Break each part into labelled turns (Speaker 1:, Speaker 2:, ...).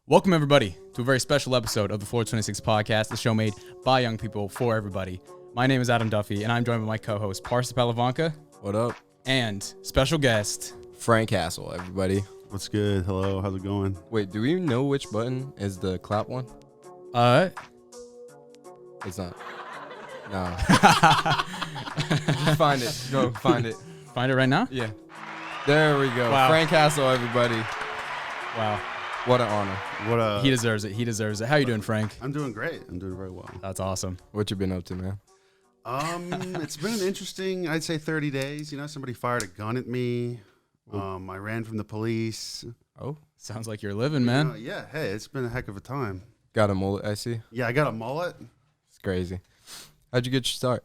Speaker 1: Welcome, everybody, to a very special episode of the Floor 26 podcast, the show made by young people for everybody. My name is Adam Duffy, and I'm joined by my co-host, Parsa Pahlevankhah.
Speaker 2: What up?
Speaker 1: And special guest,
Speaker 2: Frank Castle, everybody.
Speaker 3: What's good? Hello, how's it going?
Speaker 2: Wait, do we know which button is the clap one? It's not. No. Just find it. Go, find it.
Speaker 1: Find it right now?
Speaker 2: Yeah. There we go.
Speaker 1: Wow.
Speaker 2: Frank Castle, everybody.
Speaker 1: Wow.
Speaker 2: What an honor.
Speaker 1: He deserves it. He deserves it. How you doing, Frank?
Speaker 3: I'm doing great. I'm doing very well.
Speaker 1: That's awesome.
Speaker 2: What you been up to, man?
Speaker 3: It's been an interesting, I'd say 30 days. You know, somebody fired a gun at me. I ran from the police.
Speaker 2: Oh.
Speaker 1: Sounds like you're living, man.
Speaker 3: Yeah, hey, it's been a heck of a time.
Speaker 2: Got a mullet, I see.
Speaker 3: Yeah, I got a mullet.
Speaker 2: It's crazy. How'd you get your start?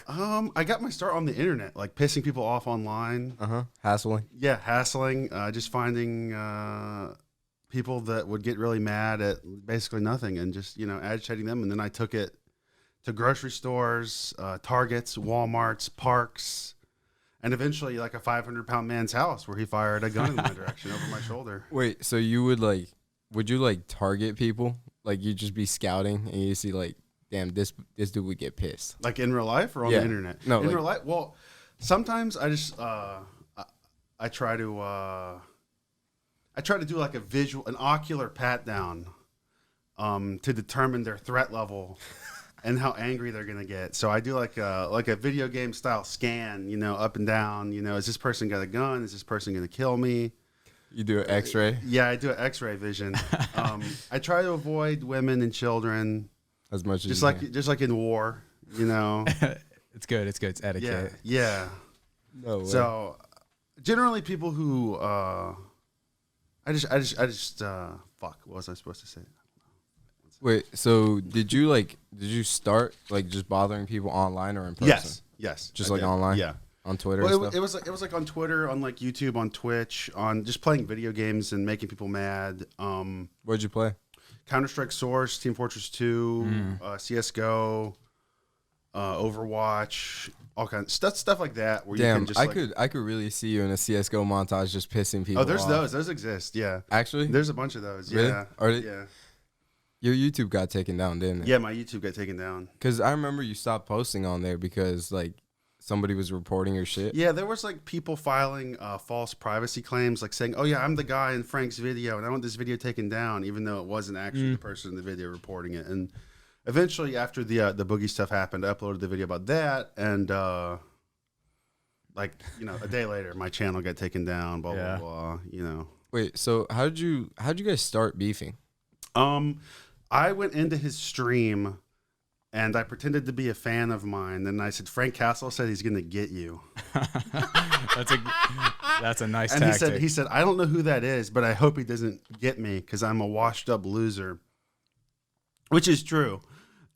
Speaker 3: I got my start on the internet, like pissing people off online.
Speaker 2: Hassling?
Speaker 3: Yeah, hassling, just finding people that would get really mad at basically nothing and just, agitating them. And then I took it to grocery stores, Targets, Walmarts, parks, and eventually like a 500-pound man's house where he fired a gun in my direction over my shoulder.
Speaker 2: Wait, so you would you target people? Like you just be scouting and you see like, damn, this dude would get pissed.
Speaker 3: Like in real life or on the internet?
Speaker 2: No,
Speaker 3: in real life. Well, sometimes I just I try to do like an ocular pat down to determine their threat level and how angry they're gonna get. So I do like a video game style scan, up and down. Is this person got a gun? Is this person gonna kill me?
Speaker 2: You do an X-ray?
Speaker 3: Yeah, I do an X-ray vision. I try to avoid women and children.
Speaker 2: As much as
Speaker 3: just like in war,
Speaker 1: It's good. It's etiquette.
Speaker 3: Yeah.
Speaker 2: No way.
Speaker 3: So generally, people who I just fuck. What was I supposed to say?
Speaker 2: Wait. So did you start like just bothering people online or in person?
Speaker 3: Yes.
Speaker 2: Just
Speaker 3: I
Speaker 2: like
Speaker 3: did.
Speaker 2: online.
Speaker 3: Yeah.
Speaker 2: On Twitter.
Speaker 3: Well,
Speaker 2: and stuff?
Speaker 3: it was like on Twitter, on like YouTube, on Twitch, on just playing video games and making people mad.
Speaker 2: What'd you play?
Speaker 3: Counter-Strike Source, Team Fortress 2, CSGO, Overwatch, all kinds of stuff like that. Where
Speaker 2: Damn,
Speaker 3: you can just
Speaker 2: I could really see you in a CSGO montage just pissing people off.
Speaker 3: Oh, there's those. Those exist, yeah.
Speaker 2: Actually?
Speaker 3: There's a bunch of those,
Speaker 2: Really?
Speaker 3: yeah.
Speaker 2: Yeah. Your YouTube got taken down, didn't it?
Speaker 3: Yeah, my YouTube got taken down.
Speaker 2: Because I remember you stopped posting on there because, like, somebody was reporting your shit.
Speaker 3: Yeah, there was, like, people filing false privacy claims, like saying, oh, yeah, I'm the guy in Frank's video, and I want this video taken down, even though it wasn't actually the person in the video reporting it. And eventually, after the Boogie stuff happened, I uploaded the video about that, and, a day later, my channel got taken down, blah, blah, blah,
Speaker 2: Wait, so how'd you guys start beefing?
Speaker 3: I went into his stream, and I pretended to be a fan of mine. And I said, Frank Castle said he's going to get you.
Speaker 1: That's a nice
Speaker 3: and
Speaker 1: tactic.
Speaker 3: he said, I don't know who that is, but I hope he doesn't get me because I'm a washed up loser, which is true.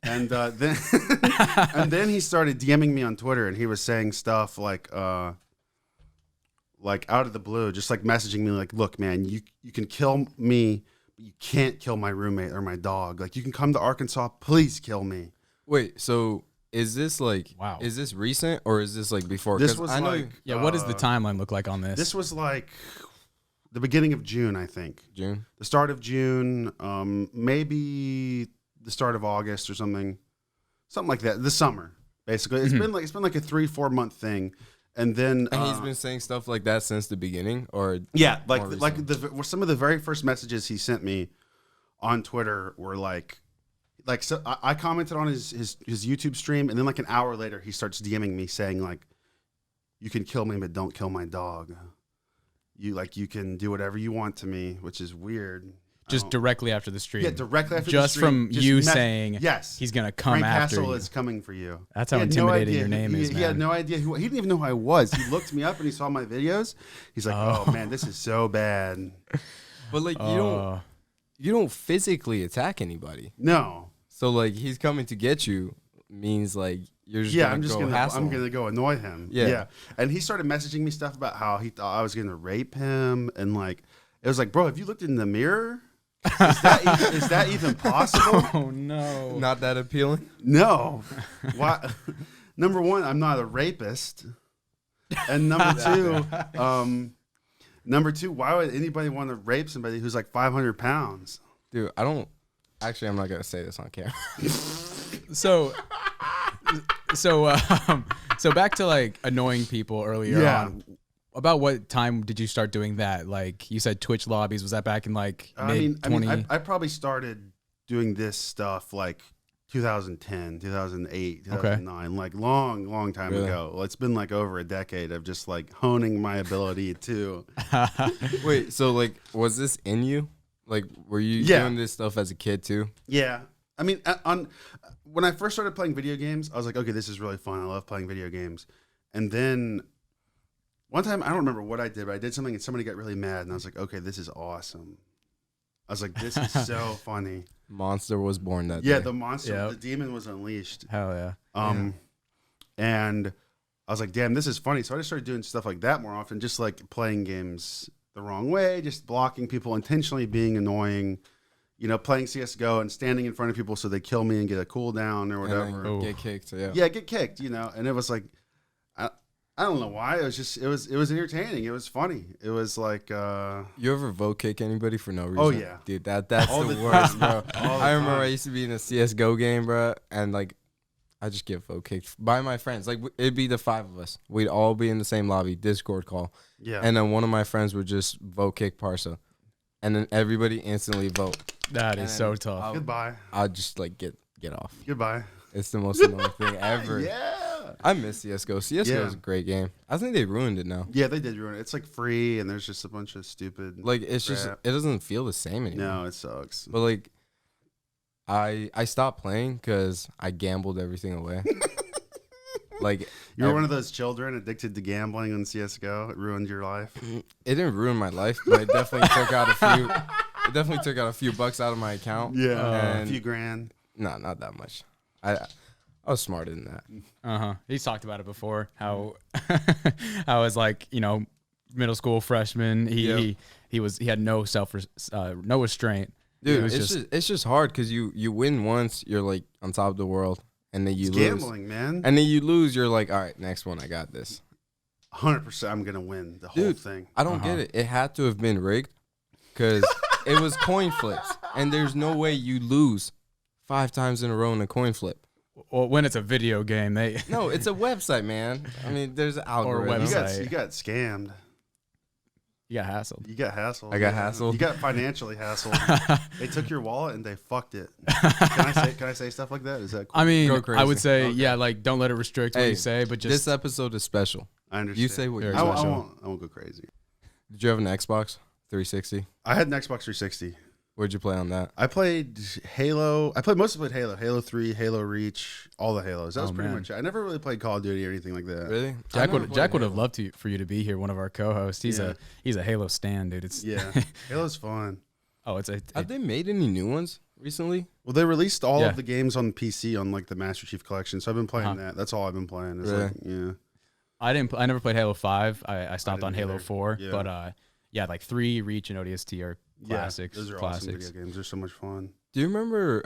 Speaker 3: And then and then he started DMing me on Twitter, and he was saying stuff like out of the blue, just like messaging me like, look, man, you can kill me, but you can't kill my roommate or my dog. Like, you can come to Arkansas, please kill me.
Speaker 2: Wait, so is this like,
Speaker 1: wow,
Speaker 2: is this recent or is this like before?
Speaker 3: This was
Speaker 1: what does the timeline look like on this?
Speaker 3: This was like the beginning of June, I think.
Speaker 2: June?
Speaker 3: The start of June, maybe the start of August or something like that. The summer, basically. It's been like a 3-4 month thing. And then
Speaker 2: he's been saying stuff like that since the beginning, or
Speaker 3: yeah, some of the very first messages he sent me on Twitter were so I commented on his YouTube stream, and then like an hour later he starts DMing me saying like, you can kill me but don't kill my dog. You can do whatever you want to me, which is weird.
Speaker 1: Just directly after the stream.
Speaker 3: Yeah, directly after the
Speaker 1: just
Speaker 3: stream.
Speaker 1: Just from you saying,
Speaker 3: yes,
Speaker 1: he's going to come
Speaker 3: Frank
Speaker 1: after
Speaker 3: Castle
Speaker 1: you.
Speaker 3: is coming for you.
Speaker 1: That's how intimidating your name is, man.
Speaker 3: He had no idea he didn't even know who I was. He looked me up and he saw my videos. He's like, oh man, this is so bad.
Speaker 2: But like, you don't physically attack anybody.
Speaker 3: No.
Speaker 2: So like, he's coming to get you means like you're just I'm
Speaker 3: gonna go annoy him. Yeah. And he started messaging me stuff about how he thought I was gonna rape him, and like it was like, bro, have you looked in the mirror? Is that even possible?
Speaker 1: Oh no.
Speaker 2: Not that appealing?
Speaker 3: No. Why? Number one, I'm not a rapist. And number two, Number two, why would anybody want to rape somebody who's like 500 pounds?
Speaker 2: Dude, I don't. Actually, I'm not gonna say this on camera.
Speaker 1: So, so back to like annoying people earlier on. About what time did you start doing that? Like you said, Twitch lobbies. Was that back in like mid 20?
Speaker 3: I probably started doing this stuff like 2010, 2008, 2009, like long time ago. Well, it's been like over a decade of just like honing my ability to.
Speaker 2: Wait, so like, was this in you? Like, were you doing this stuff as a kid too?
Speaker 3: Yeah. I mean, when I first started playing video games, I was like, okay, this is really fun. I love playing video games. And then one time, I don't remember what I did, but I did something and somebody got really mad. And I was like, okay, this is awesome. I was like, this is so funny.
Speaker 2: Monster was born that day.
Speaker 3: Yeah, the monster, the demon was unleashed.
Speaker 1: Hell yeah.
Speaker 3: And I was like, damn, this is funny. So I just started doing stuff like that more often, just like playing games the wrong way, just blocking people, intentionally being annoying, you know, playing CSGO and standing in front of people so they kill me and get a cooldown or whatever.
Speaker 2: And get kicked,
Speaker 3: Yeah, get kicked, you know. And it was like, I don't know why. It was just, it was entertaining. It was funny. It was like,
Speaker 2: you ever vote kick anybody for no reason?
Speaker 3: Oh, yeah.
Speaker 2: Dude, that's the worst, bro. I remember I used to be in a CSGO game, bro, and like, I just get vote kicked by my friends. Like, it'd be the 5 of us. We'd all be in the same lobby, Discord call.
Speaker 3: Yeah.
Speaker 2: And then one of my friends would just vote kick Parsa. And then everybody instantly vote.
Speaker 1: That is so tough.
Speaker 3: Goodbye.
Speaker 2: I'd just like get off.
Speaker 3: Goodbye.
Speaker 2: It's the most annoying thing ever.
Speaker 3: Yeah.
Speaker 2: I miss CSGO. CSGO is a great game. I think they ruined it now.
Speaker 3: Yeah, they did ruin it. It's like free and there's just a bunch of stupid.
Speaker 2: Like, it's
Speaker 3: crap.
Speaker 2: just, it doesn't feel the same anymore.
Speaker 3: No, it sucks.
Speaker 2: But like, I stopped playing because I gambled everything away. Like,
Speaker 3: you were one of those children addicted to gambling on CS:GO. It ruined your life.
Speaker 2: It didn't ruin my life, but it definitely took out a few. It definitely took out a few bucks out of my account.
Speaker 3: Yeah, a few grand.
Speaker 2: No, not that much. I was smarter than that.
Speaker 1: He's talked about it before. How how as like, you know, middle school freshman, he had no no restraint.
Speaker 2: Dude, it's just hard because you win once, you're like on top of the world. And then you lose.
Speaker 3: Gambling, man.
Speaker 2: And then you lose, you're like, all right, next one, I got this.
Speaker 3: 100%, I'm going to win the whole thing.
Speaker 2: I don't get it. It had to have been rigged because it was coin flips. And there's no way you lose 5 times in a row in a coin flip.
Speaker 1: Well, when it's a video game,
Speaker 2: No, it's a website, man. I mean, there's an algorithm.
Speaker 1: Or a website.
Speaker 3: You got scammed.
Speaker 1: You got hassled.
Speaker 3: You got hassled.
Speaker 2: I got hassled.
Speaker 3: You got financially hassled. They took your wallet and they fucked it. Can I say stuff like that? Is that cool?
Speaker 1: I mean,
Speaker 2: Go crazy.
Speaker 1: I would say, yeah, like don't let it restrict what you say, but just
Speaker 2: this episode is special.
Speaker 3: I understand.
Speaker 2: You say what you're
Speaker 3: I
Speaker 2: special.
Speaker 3: won't go crazy.
Speaker 2: Did you have an Xbox 360?
Speaker 3: I had an Xbox 360.
Speaker 2: Where'd you play on that?
Speaker 3: I played Halo. Mostly played Halo. Halo 3, Halo Reach, all the Halos. That was pretty much it. I never really played Call of Duty or anything like that.
Speaker 2: Really?
Speaker 1: Jack would have loved for you to be here, one of our co-hosts. He's a Halo stan, dude. It's
Speaker 3: Halo's fun.
Speaker 1: Oh,
Speaker 2: Have they made any new ones recently?
Speaker 3: Well, they released all of the games on PC on like the Master Chief Collection, so I've been playing that. That's all I've been playing. It's
Speaker 2: Really?
Speaker 3: I
Speaker 1: never played Halo 5. I stopped on Halo
Speaker 3: either.
Speaker 1: 4,
Speaker 3: Yeah.
Speaker 1: but like 3, Reach, and ODST are classics.
Speaker 3: Those are
Speaker 1: classics.
Speaker 3: awesome video games. They're so much fun.
Speaker 2: Do you remember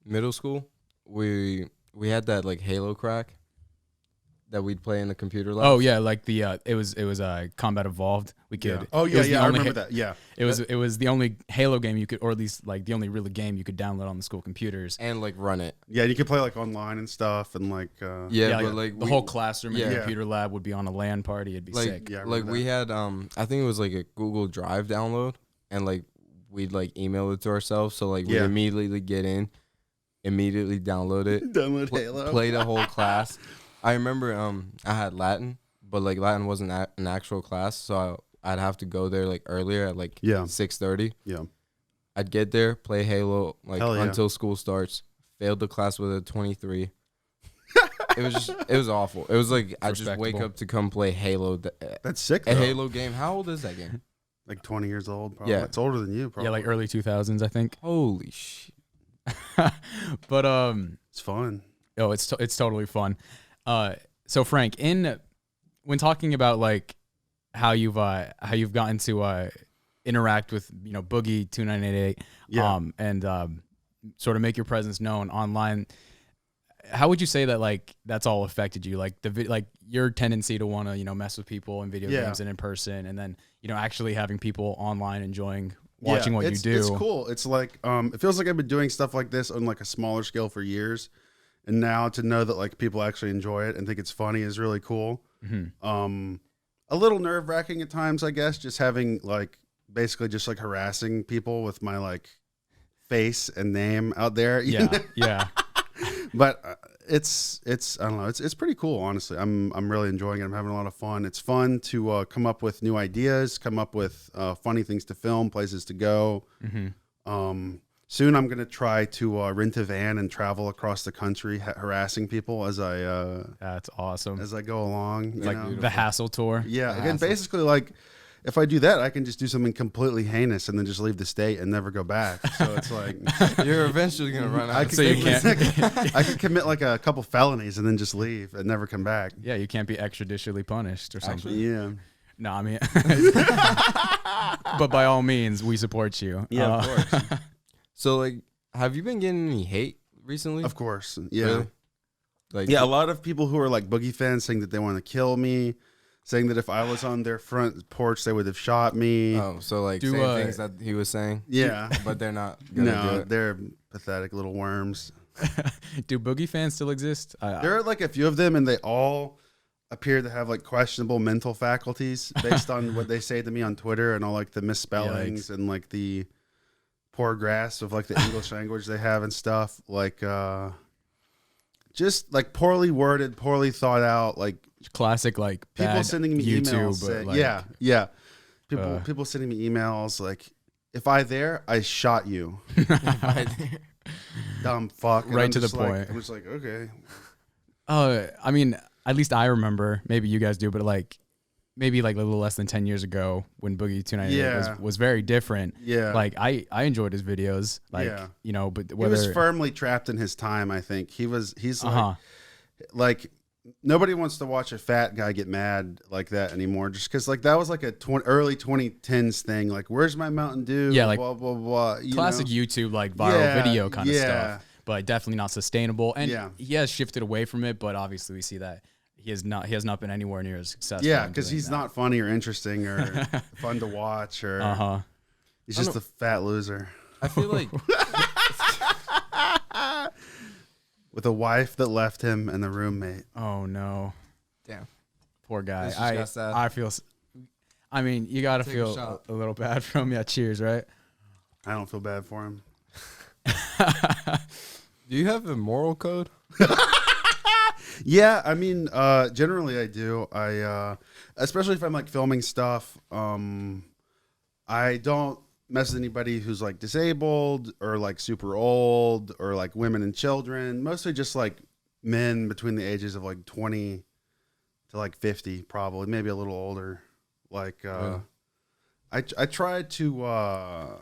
Speaker 2: middle school? We had that like Halo crack that we'd play in the computer lab.
Speaker 1: Oh yeah, like the it was Combat Evolved. We could.
Speaker 3: Oh
Speaker 1: it was the
Speaker 3: I
Speaker 1: only
Speaker 3: remember that. Yeah.
Speaker 1: It was the only Halo game you could, or at least like the only real game you could download on the school computers.
Speaker 2: And like run it.
Speaker 3: Yeah, you could play like online and stuff, and like
Speaker 2: but like
Speaker 1: the whole classroom in the
Speaker 3: Yeah.
Speaker 1: computer lab would be on a LAN party. It'd be
Speaker 2: like
Speaker 1: sick.
Speaker 3: Yeah, I
Speaker 2: like
Speaker 3: remember
Speaker 2: we
Speaker 3: that.
Speaker 2: had I think it was like a Google Drive download, and like we'd like email it to ourselves, so like we
Speaker 3: Yeah.
Speaker 2: immediately get in, immediately download it,
Speaker 3: download Halo.
Speaker 2: play the whole class. I remember I had Latin, but like Latin wasn't an actual class, so I'd have to go there like earlier at like 6:30.
Speaker 3: Yeah.
Speaker 2: I'd get there, play Halo like
Speaker 3: Hell yeah.
Speaker 2: until school starts. Failed the class with a 23. It was awful. It was like I just wake
Speaker 1: Respectable.
Speaker 2: up to come play Halo.
Speaker 3: That's sick.
Speaker 2: A
Speaker 3: Though.
Speaker 2: Halo game. How old is that game?
Speaker 3: Like 20 years old. Probably.
Speaker 2: Yeah.
Speaker 3: It's older than you. Probably.
Speaker 1: Yeah, like early 2000s, I think.
Speaker 2: Holy shit.
Speaker 1: But
Speaker 3: It's fun.
Speaker 1: oh, it's totally fun. So Frank, when talking about like how you've gotten to interact with Boogie2988,
Speaker 3: Yeah.
Speaker 1: and sort of make your presence known online, how would you say that like that's all affected you? Like like your tendency to want to, you know, mess with people in video games and in person, and then, you know, actually having people online enjoying watching what you do.
Speaker 3: It's cool. It's like it feels like I've been doing stuff like this on like a smaller scale for years, and now to know that like people actually enjoy it and think it's funny is really cool. A little nerve-wracking at times, I guess, just having like basically just like harassing people with my like face and name out there.
Speaker 1: Yeah.
Speaker 3: But it's I don't know, it's pretty cool, honestly. I'm really enjoying it. I'm having a lot of fun. It's fun to come up with new ideas, come up with funny things to film, places to go. Soon I'm gonna try to rent a van and travel across the country harassing people as I
Speaker 1: That's awesome.
Speaker 3: as I go along. You
Speaker 1: Like
Speaker 3: know?
Speaker 1: the hassle tour.
Speaker 3: Yeah, again, basically like. If I do that, I can just do something completely heinous and then just leave the state and never go back. So it's like
Speaker 2: You're eventually gonna run out.
Speaker 3: I could commit like a couple felonies and then just leave and never come back.
Speaker 1: Yeah, you can't be extrajudicially punished or something.
Speaker 3: Yeah.
Speaker 1: No, I mean, but by all means, we support you.
Speaker 3: Yeah, of course.
Speaker 2: So like, have you been getting any hate recently?
Speaker 3: Of course. Yeah.
Speaker 2: Really? Like,
Speaker 3: Yeah, a lot of people who are like Boogie fans saying that they want to kill me, saying that if I was on their front porch, they would have shot me.
Speaker 2: Oh, so like same things that he was saying.
Speaker 3: Yeah.
Speaker 2: But they're not gonna do
Speaker 3: No,
Speaker 2: it.
Speaker 3: they're pathetic little worms.
Speaker 1: Do Boogie fans still exist?
Speaker 3: There are like a few of them, and they all appear to have like questionable mental faculties based on what they say to me on Twitter and all like the misspellings and like the poor grasp of like the English language they have and stuff. Like just like poorly worded, poorly thought out, like
Speaker 1: Classic, like
Speaker 3: people
Speaker 1: bad
Speaker 3: sending me
Speaker 1: YouTube,
Speaker 3: emails.
Speaker 1: but
Speaker 3: Saying,
Speaker 1: like,
Speaker 3: yeah. People sending me emails like, if I there, I shot you. Dumb fuck. And
Speaker 1: Right
Speaker 3: I'm
Speaker 1: to the
Speaker 3: just like-
Speaker 1: point.
Speaker 3: I'm just like, okay.
Speaker 1: I mean, at least I remember. Maybe you guys do, but like maybe like a little less than 10 years ago when Boogie2988 was very different.
Speaker 3: Yeah.
Speaker 1: Like I enjoyed his videos. Like you know, but
Speaker 3: He
Speaker 1: whether
Speaker 3: was firmly trapped in his time, I think. He's like nobody wants to watch a fat guy get mad like that anymore, just because like that was like a early 2010s thing. Like, where's my Mountain Dew?
Speaker 1: Yeah, like
Speaker 3: blah blah blah.
Speaker 1: classic
Speaker 3: know?
Speaker 1: YouTube like viral video kind of
Speaker 3: yeah.
Speaker 1: stuff, but definitely not sustainable. And
Speaker 3: Yeah.
Speaker 1: he has shifted away from it, but obviously we see that he has not been anywhere near as successful.
Speaker 3: Yeah,
Speaker 1: in
Speaker 3: because
Speaker 1: doing
Speaker 3: he's
Speaker 1: that.
Speaker 3: not funny or interesting or fun to watch or he's just a fat loser
Speaker 2: I feel like
Speaker 3: with a wife that left him and a roommate.
Speaker 1: Oh no.
Speaker 2: damn.
Speaker 1: Poor guy.
Speaker 2: This just got sad.
Speaker 1: I feel. I mean, you gotta
Speaker 2: Take a
Speaker 1: feel
Speaker 2: shot.
Speaker 1: a little bad for him. Yeah, cheers, right?
Speaker 3: I don't feel bad for him.
Speaker 2: Do you have a moral code?
Speaker 3: Yeah, I mean, generally I do. I especially if I'm like filming stuff, I don't mess with anybody who's like disabled or like super old or like women and children. Mostly just like men between the ages of like 20 to like 50, probably, maybe a little older. Like I try to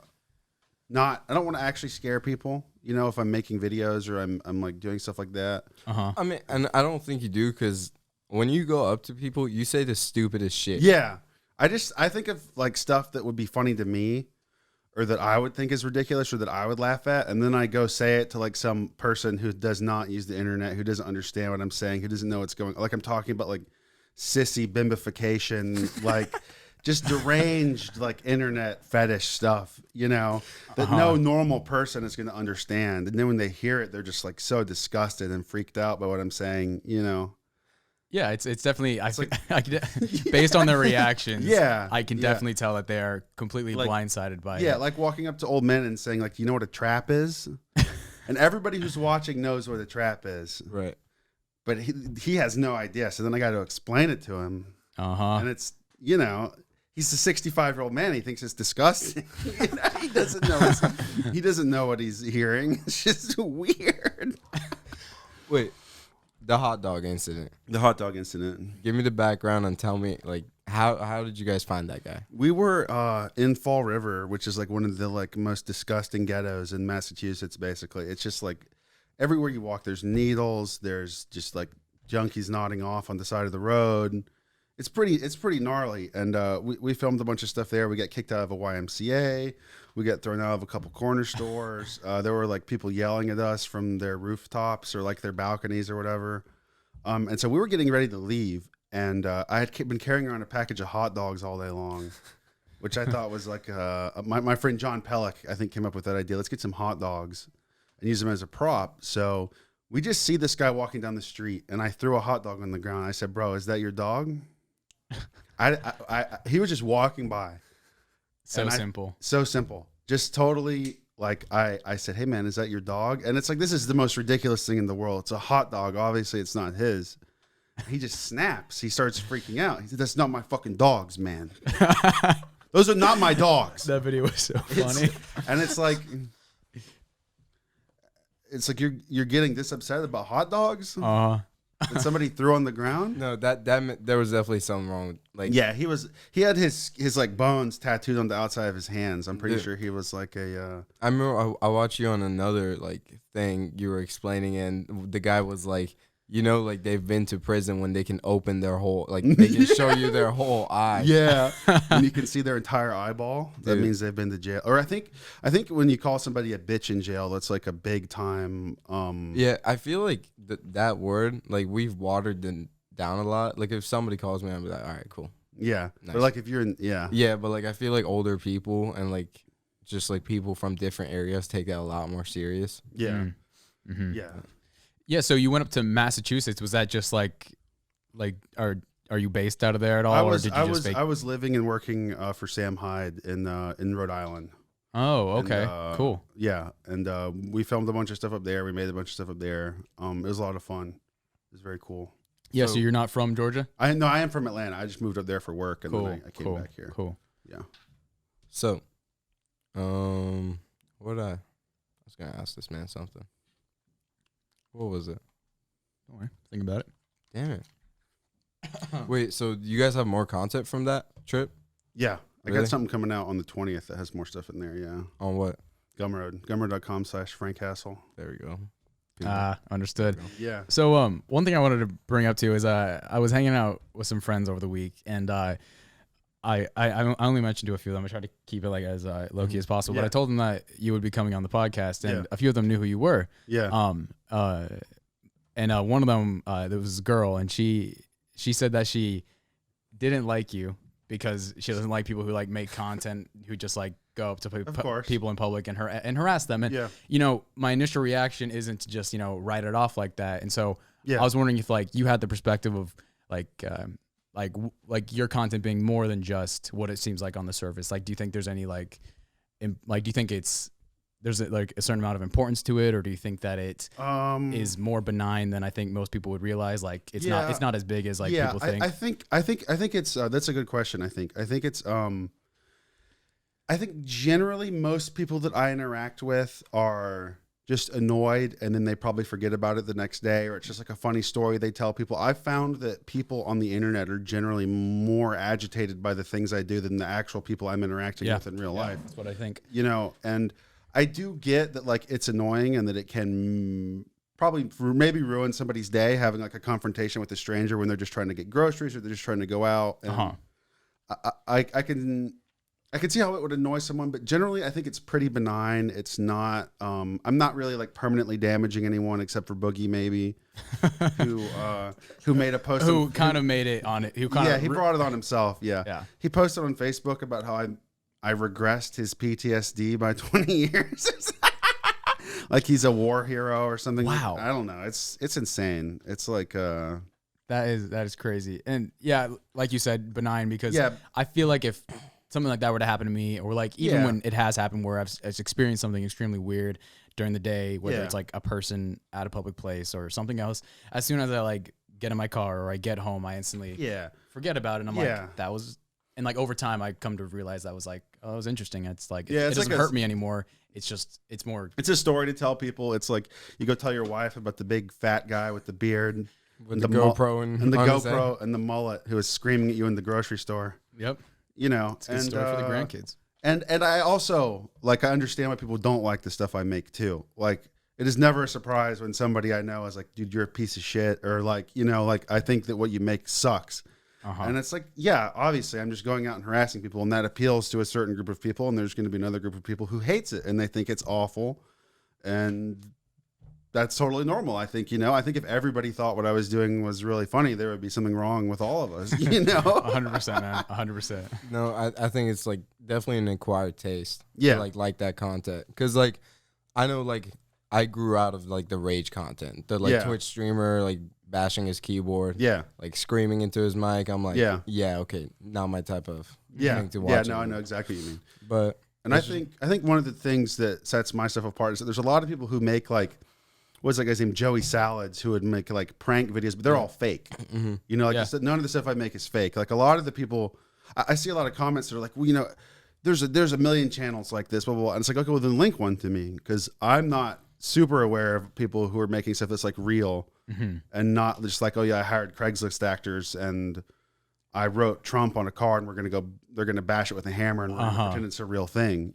Speaker 3: not, I don't want to actually scare people, you know, if I'm making videos or I'm like doing stuff like that.
Speaker 2: I mean, and I don't think you do, because when you go up to people, you say the stupidest shit.
Speaker 3: Yeah. I think of like stuff that would be funny to me or that I would think is ridiculous or that I would laugh at. And then I go say it to like some person who does not use the internet, who doesn't understand what I'm saying, who doesn't know what's going on. Like I'm talking about like sissy bimbification, like just deranged like internet fetish stuff, you know, that no normal person is going to understand. And then when they hear it, they're just like so disgusted and freaked out by what I'm saying, you know.
Speaker 1: Yeah, it's definitely based on their reactions.
Speaker 3: Yeah,
Speaker 1: I can definitely tell that they are completely blindsided by it.
Speaker 3: Yeah, like walking up to old men and saying like, "You know what a trap is?" And everybody who's watching knows what a trap is,
Speaker 2: Right.
Speaker 3: but he has no idea. So then I got to explain it to him, and it's, you know, he's a 65-year-old man. He thinks it's disgusting. You know, he doesn't know what he's hearing. It's just weird.
Speaker 2: Wait, the hot dog incident.
Speaker 3: The hot dog incident.
Speaker 2: Give me the background and tell me, like, how did you guys find that guy?
Speaker 3: We were in Fall River, which is like one of the like most disgusting ghettos in Massachusetts. Basically, it's just like everywhere you walk, there's needles. There's just like junkies nodding off on the side of the road. It's pretty gnarly. And we filmed a bunch of stuff there. We got kicked out of a YMCA. We got thrown out of a couple corner stores. There were like people yelling at us from their rooftops or like their balconies or whatever. And so we were getting ready to leave, and I had been carrying around a package of hot dogs all day long, which I thought was like my friend John Pellick, I think, came up with that idea. Let's get some hot dogs and use them as a prop. So we just see this guy walking down the street, and I threw a hot dog on the ground. I said, "Bro, is that your dog?" He was just walking by.
Speaker 1: So simple.
Speaker 3: So simple. Just totally like I said, "Hey man, is that your dog?" And it's like, this is the most ridiculous thing in the world. It's a hot dog. Obviously it's not his. He just snaps. He starts freaking out. He said, "That's not my fucking dogs, man. Those are not my dogs."
Speaker 1: That video was so funny.
Speaker 3: And it's like you're getting this upset about hot dogs that somebody threw on the ground.
Speaker 2: No, that there was definitely something wrong with, like,
Speaker 3: yeah, he had his like bones tattooed on the outside of his hands. I'm pretty sure he was like a
Speaker 2: I remember I watched you on another like thing you were explaining, and the guy was like, you know, like they've been to prison when they can open their whole, like they can show you their whole eye.
Speaker 3: Yeah, and you can see their entire eyeball. That means they've been to jail. Or I think when you call somebody a bitch in jail, that's like a big time.
Speaker 2: Yeah, I feel like that word, like we've watered them down a lot. Like if somebody calls me, I'll be like, all right, cool.
Speaker 3: Yeah,
Speaker 2: nice.
Speaker 3: Or like if you're in,
Speaker 2: yeah, but like I feel like older people and like just like people from different areas take that a lot more serious.
Speaker 3: Yeah,
Speaker 1: Mm-hmm.
Speaker 3: yeah.
Speaker 1: Yeah, so you went up to Massachusetts. Was that just like are you based out of there at all?
Speaker 3: I was living and working for Sam Hyde in Rhode Island.
Speaker 1: Oh, okay, cool.
Speaker 3: Yeah, and we filmed a bunch of stuff up there. We made a bunch of stuff up there. It was a lot of fun. It was very cool.
Speaker 1: Yeah, so you're not from Georgia?
Speaker 3: I am from Atlanta. I just moved up there for work, and then I came back here.
Speaker 1: Cool.
Speaker 3: Yeah.
Speaker 2: So, I was gonna ask this man something. What was it?
Speaker 1: Don't worry. Think about it.
Speaker 2: Damn it. Wait, so you guys have more content from that trip?
Speaker 3: Yeah. I
Speaker 2: Really?
Speaker 3: got something coming out on the 20th that has more stuff in there, yeah.
Speaker 2: On what?
Speaker 3: Gumroad. Gumroad.com/Frank
Speaker 2: There we go.
Speaker 1: Understood.
Speaker 3: Yeah.
Speaker 1: So one thing I wanted to bring up too is I was hanging out with some friends over the week, and I only mentioned to a few of them. I tried to keep it like as low key as possible, but I told them that you would be coming on the podcast, and a few of them knew who you were.
Speaker 3: Yeah.
Speaker 1: And one of them, there was a girl, and she said that she didn't like you because she doesn't like people who like make content who just like go up to people in public and harass them. And you know, my initial reaction isn't to just write it off like that. And so I was wondering if like you had the perspective of like your content being more than just what it seems like on the surface. Like, do you think there's any do you think there's like a certain amount of importance to it, or do you think that it is more benign than I think most people would realize? Like it's not as big as like people think.
Speaker 3: I think it's that's a good question. I think it's I think generally most people that I interact with are just annoyed, and then they probably forget about it the next day, or it's just like a funny story they tell people. I've found that people on the internet are generally more agitated by the things I do than the actual people I'm interacting with in real life.
Speaker 1: That's what I think.
Speaker 3: And I do get that like it's annoying and that it can probably maybe ruin somebody's day having like a confrontation with a stranger when they're just trying to get groceries or they're just trying to go out. And I can see how it would annoy someone, but generally I think it's pretty benign. It's not, I'm not really like permanently damaging anyone except for Boogie maybe, who made a post.
Speaker 1: Who kind of made it on it. He
Speaker 3: brought it on himself. Yeah.
Speaker 1: Yeah.
Speaker 3: He posted on Facebook about how I regressed his PTSD by 20 years. Like he's a war hero or something.
Speaker 1: Wow.
Speaker 3: I don't know. It's insane. It's like,
Speaker 1: that is crazy. And yeah, like you said, benign, because I feel like if something like that were to happen to me, or like even when it has happened where I've experienced something extremely weird during the day, whether it's like a person at a public place or something else, as soon as I like get in my car or I get home, I instantly forget about it. And I'm like, that was, and like over time I come to realize that was like, oh, it was interesting. It's like, it doesn't hurt me anymore. It's just, it's more.
Speaker 3: It's a story to tell people. It's like you go tell your wife about the big fat guy with the beard,
Speaker 2: with the GoPro
Speaker 3: and the GoPro and the mullet who was screaming at you in the grocery store.
Speaker 1: Yep.
Speaker 3: It's
Speaker 1: a good story for the grandkids.
Speaker 3: And I also like, I understand why people don't like the stuff I make too. Like it is never a surprise when somebody I know is like, dude, you're a piece of shit, or like, like I think that what you make sucks. And it's like, yeah, obviously I'm just going out and harassing people, and that appeals to a certain group of people, and there's going to be another group of people who hates it and they think it's awful, and that's totally normal. I think, I think if everybody thought what I was doing was really funny, there would be something wrong with all of us,
Speaker 1: 100%, man. 100%.
Speaker 2: No, I think it's like definitely an acquired taste.
Speaker 3: Yeah.
Speaker 2: To, like that content. Because like, I know like I grew out of like the rage content. The like Twitch streamer like bashing his keyboard.
Speaker 3: Yeah.
Speaker 2: Like screaming into his mic. I'm like, yeah, okay, not my type of thing to watch.
Speaker 3: Yeah, no, I know exactly what you mean.
Speaker 2: But
Speaker 3: and I think one of the things that sets my stuff apart is that there's a lot of people who make like, what's that guy's name? Joey Salads, who would make like prank videos, but they're all fake. Like I said, none of the stuff I make is fake. Like a lot of the people, I see a lot of comments that are like, well, there's a million channels like this, blah, blah, blah. And it's like, okay, well then link one to me, because I'm not super aware of people who are making stuff that's like real and not just like, oh yeah, I hired Craigslist actors and I wrote Trump on a card and they're gonna bash it with a hammer and we're gonna pretend it's a real thing.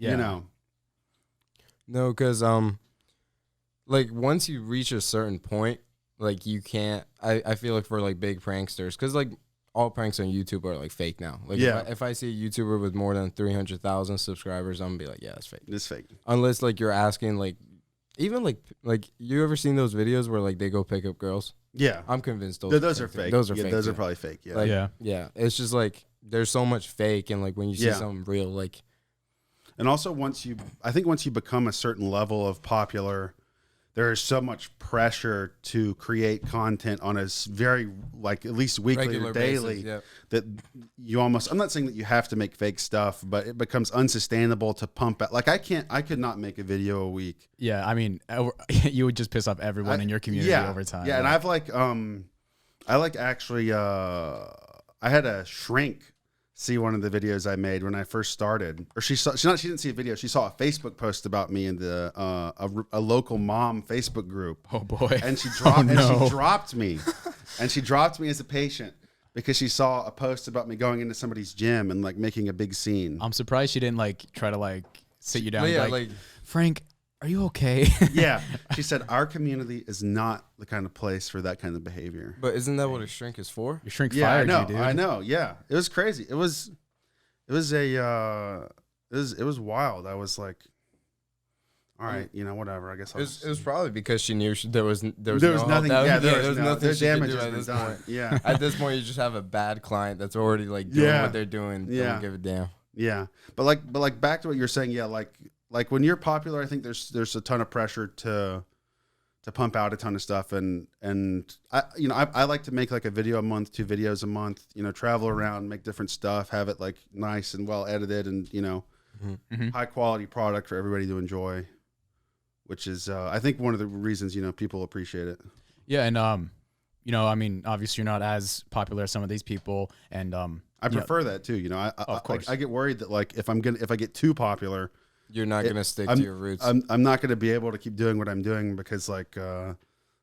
Speaker 2: No, because like once you reach a certain point, like you can't. I feel like for like big pranksters, because like all pranks on YouTube are like fake now. Like if I see a YouTuber with more than 300,000 subscribers, I'm gonna be like, yeah, it's fake.
Speaker 3: It's fake.
Speaker 2: Unless like you're asking like, even like you ever seen those videos where like they go pick up girls?
Speaker 3: Yeah,
Speaker 2: I'm convinced
Speaker 3: those are fake.
Speaker 2: Those are fake.
Speaker 3: Those are probably fake. Yeah,
Speaker 2: like, yeah. It's just like there's so much fake, and like when you see something real, like.
Speaker 3: And also once you become a certain level of popular, there is so much pressure to create content on a very, like, at least weekly
Speaker 2: regular
Speaker 3: or daily
Speaker 2: basis,
Speaker 3: that you almost, I'm not saying that you have to make fake stuff, but it becomes unsustainable to pump out. Like I could not make a video a week.
Speaker 1: Yeah. I mean, you would just piss off everyone in your community over time.
Speaker 3: Yeah. And I've like, I like actually, I had a shrink see one of the videos I made when I first started, or she didn't see a video. She saw a Facebook post about me in the a local mom Facebook group.
Speaker 1: Oh boy!
Speaker 3: And she dropped me, and she dropped me as a patient because she saw a post about me going into somebody's gym and like making a big scene.
Speaker 1: I'm surprised she didn't like try to like sit you down.
Speaker 2: Yeah,
Speaker 1: like Frank, are you okay?
Speaker 3: Yeah, she said our community is not the kind of place for that kind of behavior.
Speaker 2: But isn't that what a shrink is for?
Speaker 1: Your shrink fired you, dude.
Speaker 3: I know. Yeah, it was crazy. It was wild. I was like, all right, whatever. I guess
Speaker 2: it was probably because she knew there was
Speaker 3: nothing.
Speaker 2: There was nothing she could do at this point.
Speaker 3: Yeah,
Speaker 2: at this point, you just have a bad client that's already like doing what they're doing.
Speaker 3: Yeah,
Speaker 2: don't give a damn.
Speaker 3: Yeah, but like back to what you're saying. Yeah, like when you're popular, I think there's a ton of pressure to pump out a ton of stuff, and I like to make like a video a month, 2 videos a month, travel around, make different stuff, have it like nice and well edited, and high quality product for everybody to enjoy, which is I think one of the reasons people appreciate it.
Speaker 1: Yeah, and I mean, obviously you're not as popular as some of these people, and
Speaker 3: I prefer that too.
Speaker 1: Of course.
Speaker 3: I get worried that like if I get too popular,
Speaker 2: you're not going to stick to your roots.
Speaker 3: I'm not going to be able to keep doing what I'm doing because like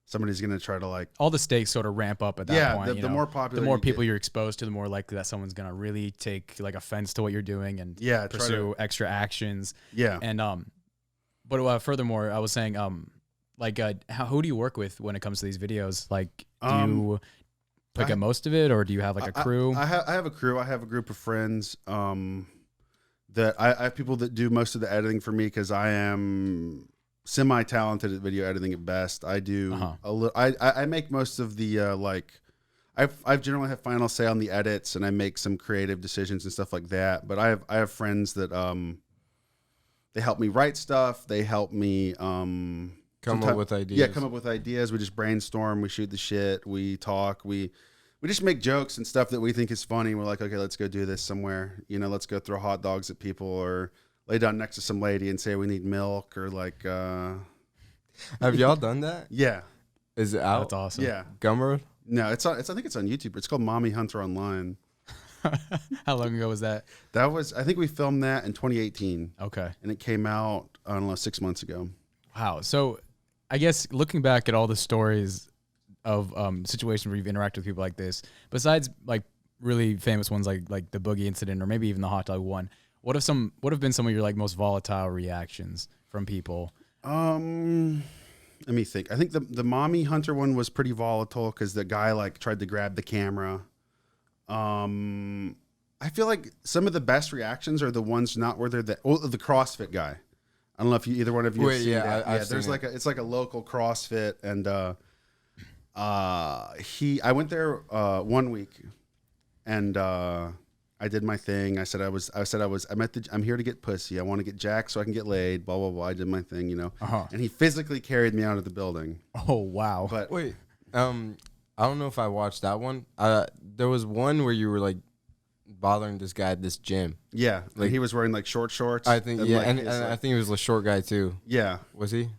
Speaker 3: somebody's going to try to like
Speaker 1: all the stakes sort of ramp up at that point.
Speaker 3: The more popular,
Speaker 1: the more people you're exposed to, the more likely that someone's going to really take like offense to what you're doing and pursue extra actions.
Speaker 3: Yeah.
Speaker 1: And but furthermore, I was saying who do you work with when it comes to these videos? Like do you pick up most of it, or do you have like a crew?
Speaker 3: I have a crew. I have a group of friends. That I have people that do most of the editing for me because I am semi-talented at video editing at best. I do a little. I make most of the I generally have final say on the edits, and I make some creative decisions and stuff like that. But I have friends that they help me write stuff. They help me
Speaker 2: come up with ideas.
Speaker 3: Yeah, come up with ideas. We just brainstorm. We shoot the shit. We talk. We just make jokes and stuff that we think is funny. We're like, okay, let's go do this somewhere. Let's go throw hot dogs at people or lay down next to some lady and say we need milk or like.
Speaker 2: Have y'all done that?
Speaker 3: Yeah.
Speaker 2: Is it out?
Speaker 1: That's awesome.
Speaker 3: Yeah.
Speaker 2: Gumroad?
Speaker 3: No, I think it's on YouTube. It's called Mommy Hunter Online.
Speaker 1: How long ago was that?
Speaker 3: I think we filmed that in 2018.
Speaker 1: Okay.
Speaker 3: And it came out, I don't know, 6 months ago.
Speaker 1: Wow. So I guess looking back at all the stories of situations where you've interacted with people like this, besides like really famous ones like the Boogie incident or maybe even the hot dog one, what have been some of your like most volatile reactions from people?
Speaker 3: Let me think. I think the Mommy Hunter one was pretty volatile because the guy like tried to grab the camera. I feel like some of the best reactions are the ones not where they're the CrossFit guy. I don't know if either one of you have seen that. Yeah, there's like it's like a local CrossFit, and I went there 1 week, and I did my thing. I'm here to get pussy. I want to get jacked so I can get laid. Blah blah blah. I did my thing, you know. And he physically carried me out of the building.
Speaker 1: Oh wow!
Speaker 3: But
Speaker 2: wait, I don't know if I watched that one. There was one where you were like bothering this guy at this gym.
Speaker 3: Yeah, like he was wearing like short shorts.
Speaker 2: I think and I think he was a short guy too.
Speaker 3: Yeah,
Speaker 2: was he?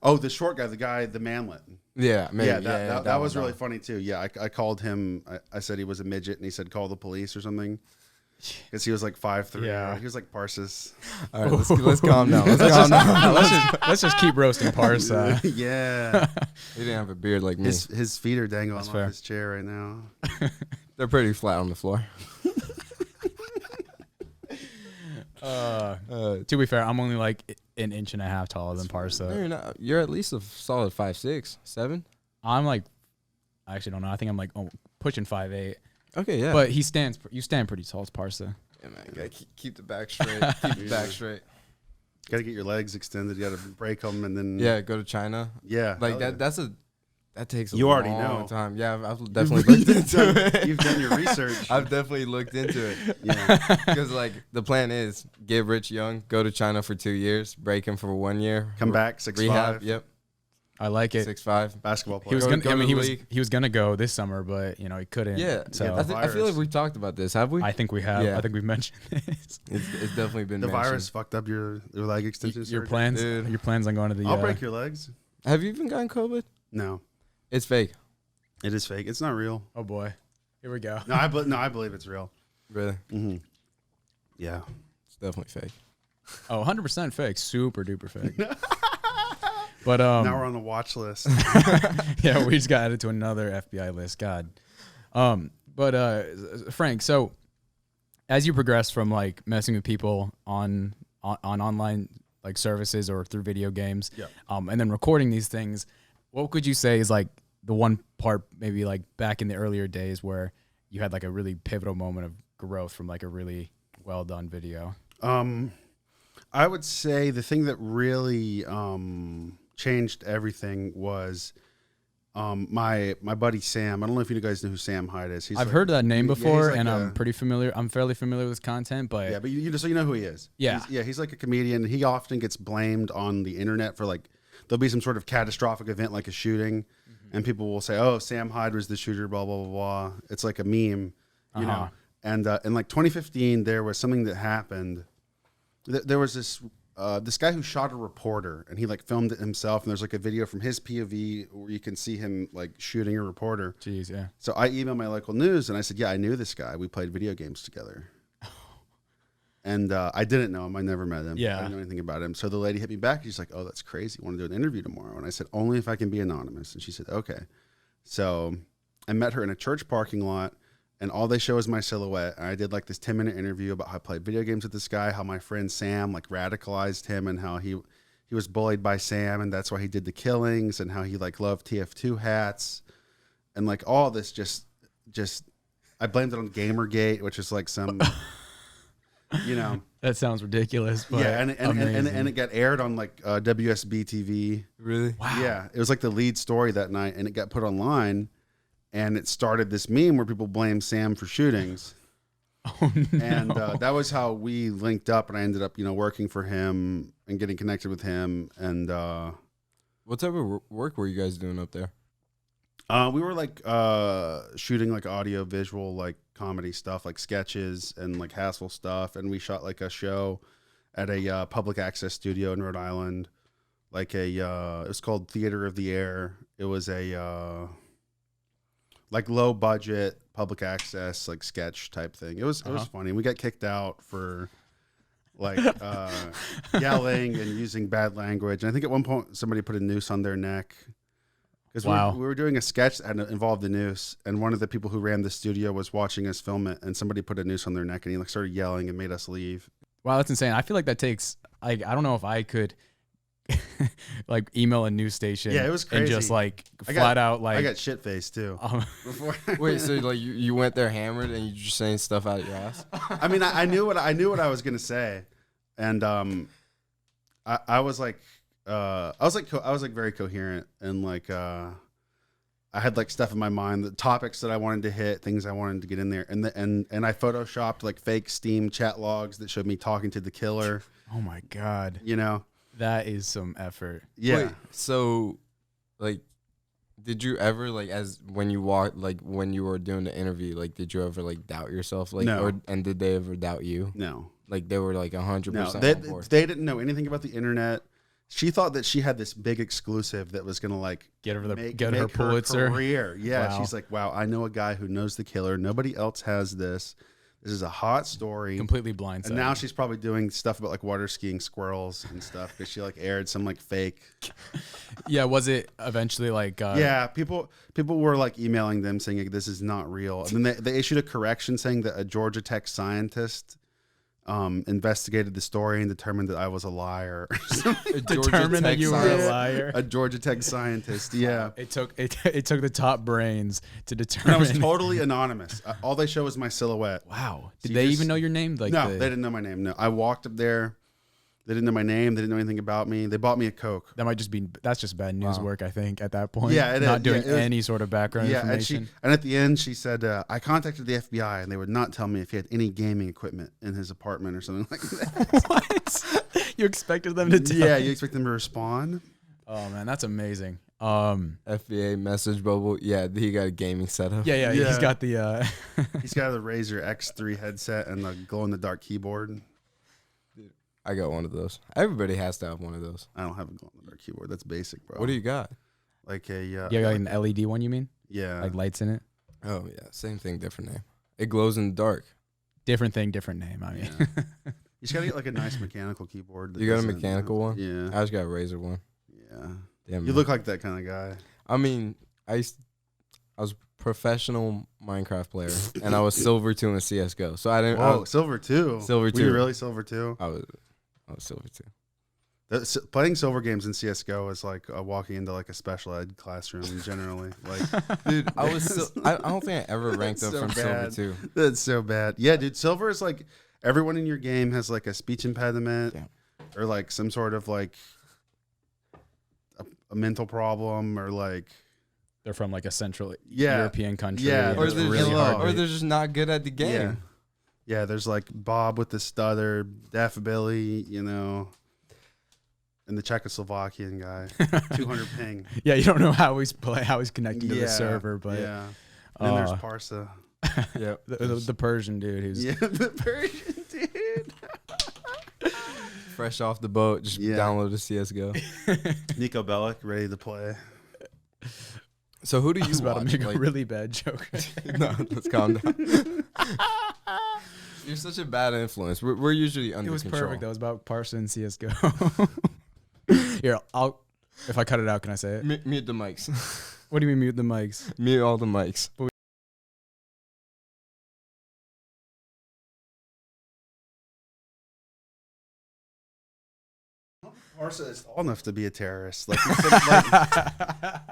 Speaker 3: Oh, the short guy, the manlet.
Speaker 2: Yeah, maybe.
Speaker 3: Yeah, that was really funny too. Yeah, I called him. I said he was a midget, and he said call the police or something. Because he was like 5'3".
Speaker 1: Yeah,
Speaker 3: he was like Parsa's.
Speaker 2: All right, let's calm down.
Speaker 1: Let's just keep roasting Parsa.
Speaker 3: Yeah,
Speaker 2: he didn't have a beard like me.
Speaker 3: His feet are dangling off his chair right now.
Speaker 2: They're pretty flat on the floor.
Speaker 1: To be fair, I'm only like an inch and a half taller than Parsa.
Speaker 2: No, you're not. You're at least a solid 5'6", 7".
Speaker 1: I'm like, I actually don't know. I think I'm like pushing 5'8".
Speaker 2: Okay, yeah.
Speaker 1: But you stand pretty tall as Parsa.
Speaker 2: Yeah, man. You gotta keep the back straight. Keep the back straight.
Speaker 3: Gotta get your legs extended. You gotta break them and then
Speaker 2: go to China.
Speaker 3: Yeah,
Speaker 2: like that. That takes a
Speaker 3: long
Speaker 2: time. Yeah, I've definitely looked into it.
Speaker 3: You've done your research.
Speaker 2: I've definitely looked into it. Yeah, because like the plan is get rich young, go to China for 2 years, break him for 1 year,
Speaker 3: come back 6'5".
Speaker 2: Rehab. Yep.
Speaker 1: I like it.
Speaker 2: 6'5".
Speaker 3: Basketball player.
Speaker 1: He was gonna. He was gonna go this summer, but he couldn't.
Speaker 2: Yeah.
Speaker 1: So
Speaker 2: I feel like we talked about this. Have we?
Speaker 1: I think we have. Yeah. I think we've mentioned this.
Speaker 2: It's definitely been
Speaker 3: the
Speaker 2: mentioned.
Speaker 3: virus fucked up your leg extension.
Speaker 1: Your plans. Dude. Your plans on going to the.
Speaker 3: I'll break your legs.
Speaker 2: Have you even gotten COVID?
Speaker 3: No.
Speaker 2: It's fake.
Speaker 3: It is fake. It's not real.
Speaker 1: Oh boy. Here we go.
Speaker 3: No, I believe it's real.
Speaker 2: Really?
Speaker 3: Mm-hmm. Yeah.
Speaker 2: It's definitely fake.
Speaker 1: Oh, 100% fake. Super duper fake. But
Speaker 3: now we're on the watch list.
Speaker 1: Yeah, we just got added to another FBI list. God. But Frank, so as you progress from like messing with people on online like services or through video games, and then recording these things, what could you say is like the one part maybe like back in the earlier days where you had like a really pivotal moment of growth from like a really well done video?
Speaker 3: I would say the thing that really changed everything was my buddy Sam. I don't know if you guys know who Sam Hyde is.
Speaker 1: I've heard that name before, and I'm pretty familiar. I'm fairly familiar with his content, but
Speaker 3: but you know who he is.
Speaker 1: Yeah,
Speaker 3: he's like a comedian. He often gets blamed on the internet for like there'll be some sort of catastrophic event like a shooting, and people will say, "Oh, Sam Hyde was the shooter." Blah blah blah blah. It's like a meme, you know. And in like 2015, there was something that happened. There was this guy who shot a reporter, and he like filmed it himself. And there's like a video from his POV where you can see him like shooting a reporter.
Speaker 1: Jeez, yeah.
Speaker 3: So I emailed my local news and I said, "Yeah, I knew this guy. We played video games together." And I didn't know him. I never met him.
Speaker 1: Yeah.
Speaker 3: I didn't know anything about him. So the lady hit me back. She's like, "Oh, that's crazy. I want to do an interview tomorrow." And I said, "Only if I can be anonymous." And she said, "Okay." So I met her in a church parking lot. And all they show is my silhouette. And I did like this 10-minute interview about how I played video games with this guy, how my friend Sam like radicalized him, and how he was bullied by Sam, and that's why he did the killings, and how he like loved TF2 hats, and like all this just I blamed it on Gamergate, which is like some, you know.
Speaker 1: That sounds ridiculous, but
Speaker 3: yeah, and it got aired on like WSB TV.
Speaker 2: Really?
Speaker 1: Wow.
Speaker 3: Yeah, it was like the lead story that night, and it got put online. And it started this meme where people blame Sam for shootings.
Speaker 1: Oh, no.
Speaker 3: And that was how we linked up. And I ended up, working for him and getting connected with him. And
Speaker 2: what type of work were you guys doing up there?
Speaker 3: We were like shooting like audio, visual, like comedy stuff, like sketches and like hassle stuff. And we shot like a show at a public access studio in Rhode Island. Like it was called Theater of the Air. It was a like low budget public access like sketch type thing. It was funny. We got kicked out for like yelling and using bad language. And I think at one point somebody put a noose on their neck because we were doing a sketch that involved the noose. And one of the people who ran the studio was watching us film it, and somebody put a noose on their neck, and he like started yelling and made us leave.
Speaker 1: Wow, that's insane. I feel like that takes I don't know if I could like email a news station.
Speaker 3: Yeah, it was crazy.
Speaker 1: And just like flat out like
Speaker 3: I got shit faced too.
Speaker 2: Wait, so like you went there hammered and you just saying stuff out of your ass?
Speaker 3: I mean, I knew what I was gonna say, and I was like very coherent, and like I had like stuff in my mind, the topics that I wanted to hit, things I wanted to get in there, and I photoshopped like fake Steam chat logs that showed me talking to the killer.
Speaker 1: Oh my God.
Speaker 3: You know,
Speaker 1: that is some effort.
Speaker 3: Yeah.
Speaker 2: Wait, so like, did you ever like when you were doing the interview, like did you ever like doubt yourself, like,
Speaker 3: no.
Speaker 2: and did they ever doubt you?
Speaker 3: No.
Speaker 2: Like they were like 100%.
Speaker 3: No, they didn't know anything about the internet. She thought that she had this big exclusive that was gonna like
Speaker 1: get her Pulitzer
Speaker 3: career. Yeah,
Speaker 1: wow.
Speaker 3: She's like, wow, I know a guy who knows the killer. Nobody else has this. This is a hot story.
Speaker 1: Completely blindsided.
Speaker 3: And now she's probably doing stuff about like water skiing squirrels and stuff because she like aired some like fake.
Speaker 1: Yeah, was it eventually like?
Speaker 3: Yeah, people were like emailing them saying like, this is not real. And then they issued a correction saying that a Georgia Tech scientist investigated the story and determined that I was a liar.
Speaker 1: Determined that you were a liar.
Speaker 3: A Georgia Tech scientist. Yeah.
Speaker 1: It took the top brains to determine.
Speaker 3: And I was totally anonymous. All they show was my silhouette.
Speaker 1: Wow. Did they even know your name? Like
Speaker 3: no, they didn't know my name. No, I walked up there. They didn't know my name. They didn't know anything about me. They bought me a Coke.
Speaker 1: That's just bad news work, I think, at that point.
Speaker 3: Yeah,
Speaker 1: not doing any sort of background information.
Speaker 3: And at the end, she said, I contacted the FBI, and they would not tell me if he had any gaming equipment in his apartment or something like that.
Speaker 1: What? You expected them to tell?
Speaker 3: Yeah, you expect them to respond?
Speaker 1: Oh, man, that's amazing.
Speaker 2: FBA message bubble. Yeah, he got a gaming setup.
Speaker 1: Yeah. He's got the...
Speaker 3: He's got the Razer X3 headset and the glow-in-the-dark keyboard.
Speaker 2: I got one of those. Everybody has to have one of those.
Speaker 3: I don't have a glow-in-the-dark keyboard. That's basic, bro.
Speaker 2: What do you got?
Speaker 3: Like a...
Speaker 1: yeah, like an LED one, you mean?
Speaker 3: Yeah.
Speaker 1: Like lights in it?
Speaker 2: Oh, yeah. Same thing, different name. It glows in the dark.
Speaker 1: Different thing, different name. I mean.
Speaker 3: Yeah. You just got to get like a nice mechanical keyboard.
Speaker 2: You got a mechanical one?
Speaker 3: Yeah.
Speaker 2: I just got a Razer one.
Speaker 3: Yeah.
Speaker 2: Damn,
Speaker 3: you look like that kind of guy.
Speaker 2: I mean, I was a professional Minecraft player, and I was silver 2 in CSGO. So I didn't...
Speaker 3: Whoa, silver 2?
Speaker 2: Silver 2.
Speaker 3: Were you really silver 2?
Speaker 2: I was silver 2.
Speaker 3: Playing silver games in CSGO is like walking into like a special ed classroom generally. Like,
Speaker 2: dude, I don't think I ever ranked up from silver 2.
Speaker 3: That's so bad. Yeah, dude, silver is like everyone in your game has like a speech impediment or like some sort of like a mental problem or like
Speaker 1: they're from like a central European country.
Speaker 3: Yeah,
Speaker 2: or they're just not good at the game.
Speaker 3: Yeah, there's like Bob with the stutter, Daffy Billy, you know, and the Czechoslovakian guy, 200 ping.
Speaker 1: Yeah, you don't know how he's connecting to the server, but
Speaker 3: yeah. And then there's Parsa.
Speaker 1: Yeah, the Persian dude who's
Speaker 3: the Persian dude.
Speaker 2: Fresh off the boat, just download the CSGO.
Speaker 3: Nico Bellic, ready to play.
Speaker 2: So who do you watch?
Speaker 1: About to make a really bad joke.
Speaker 2: No, let's calm down. You're such a bad influence. We're usually under control.
Speaker 1: It was perfect. That was about Parsa and CSGO. Here, if I cut it out, can I say it?
Speaker 2: Mute the mics.
Speaker 1: What do you mean mute the mics?
Speaker 2: Mute all the mics.
Speaker 3: Parsa is tall enough to be a terrorist. Like,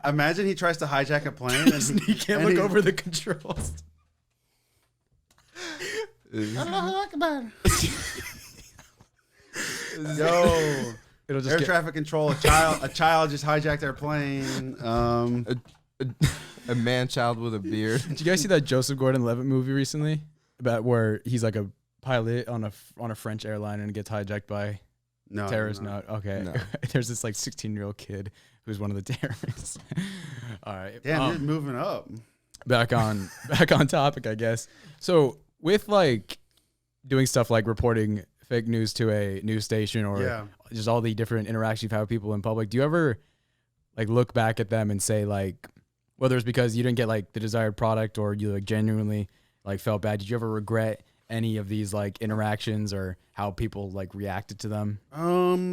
Speaker 3: imagine he tries to hijack a plane and
Speaker 1: he can't look over the controls.
Speaker 3: Yo,
Speaker 1: it'll just
Speaker 3: air traffic control. A child just hijacked our plane.
Speaker 2: A man-child with a beard.
Speaker 1: Did you guys see that Joseph Gordon-Levitt movie recently about where he's like a pilot on a French airline and gets hijacked by terrorists? No. Okay. No. There's this like 16-year-old kid who's one of the terrorists. All right.
Speaker 3: Damn, you're moving up.
Speaker 1: Back on topic, I guess. So with like doing stuff like reporting fake news to a news station or just all the different interactions you've had with people in public, do you ever like look back at them and say like, whether it's because you didn't get like the desired product or you like genuinely like felt bad, did you ever regret any of these like interactions or how people like reacted to them?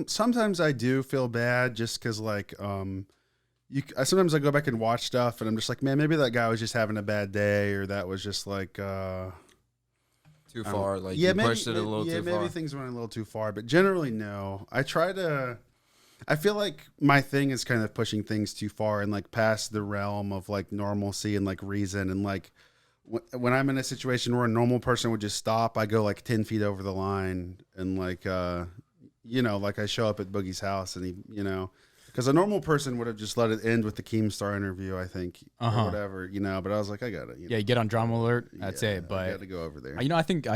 Speaker 3: Sometimes I do feel bad just because like sometimes I go back and watch stuff and I'm just like, man, maybe that guy was just having a bad day or that was just like
Speaker 2: too far. Like you pushed it a little too far.
Speaker 3: Yeah, maybe things went a little too far, but generally no. I try to I feel like my thing is kind of pushing things too far and like past the realm of like normalcy and like reason. And like when I'm in a situation where a normal person would just stop, I go like 10 feet over the line and like, you know, like I show up at Boogie's house and he, you know, because a normal person would have just let it end with the Keemstar interview, I think, or whatever, you know. But I was like, I got it.
Speaker 1: Yeah, you get on drama alert. That's it. But
Speaker 3: I got to go over there.
Speaker 1: You know, I think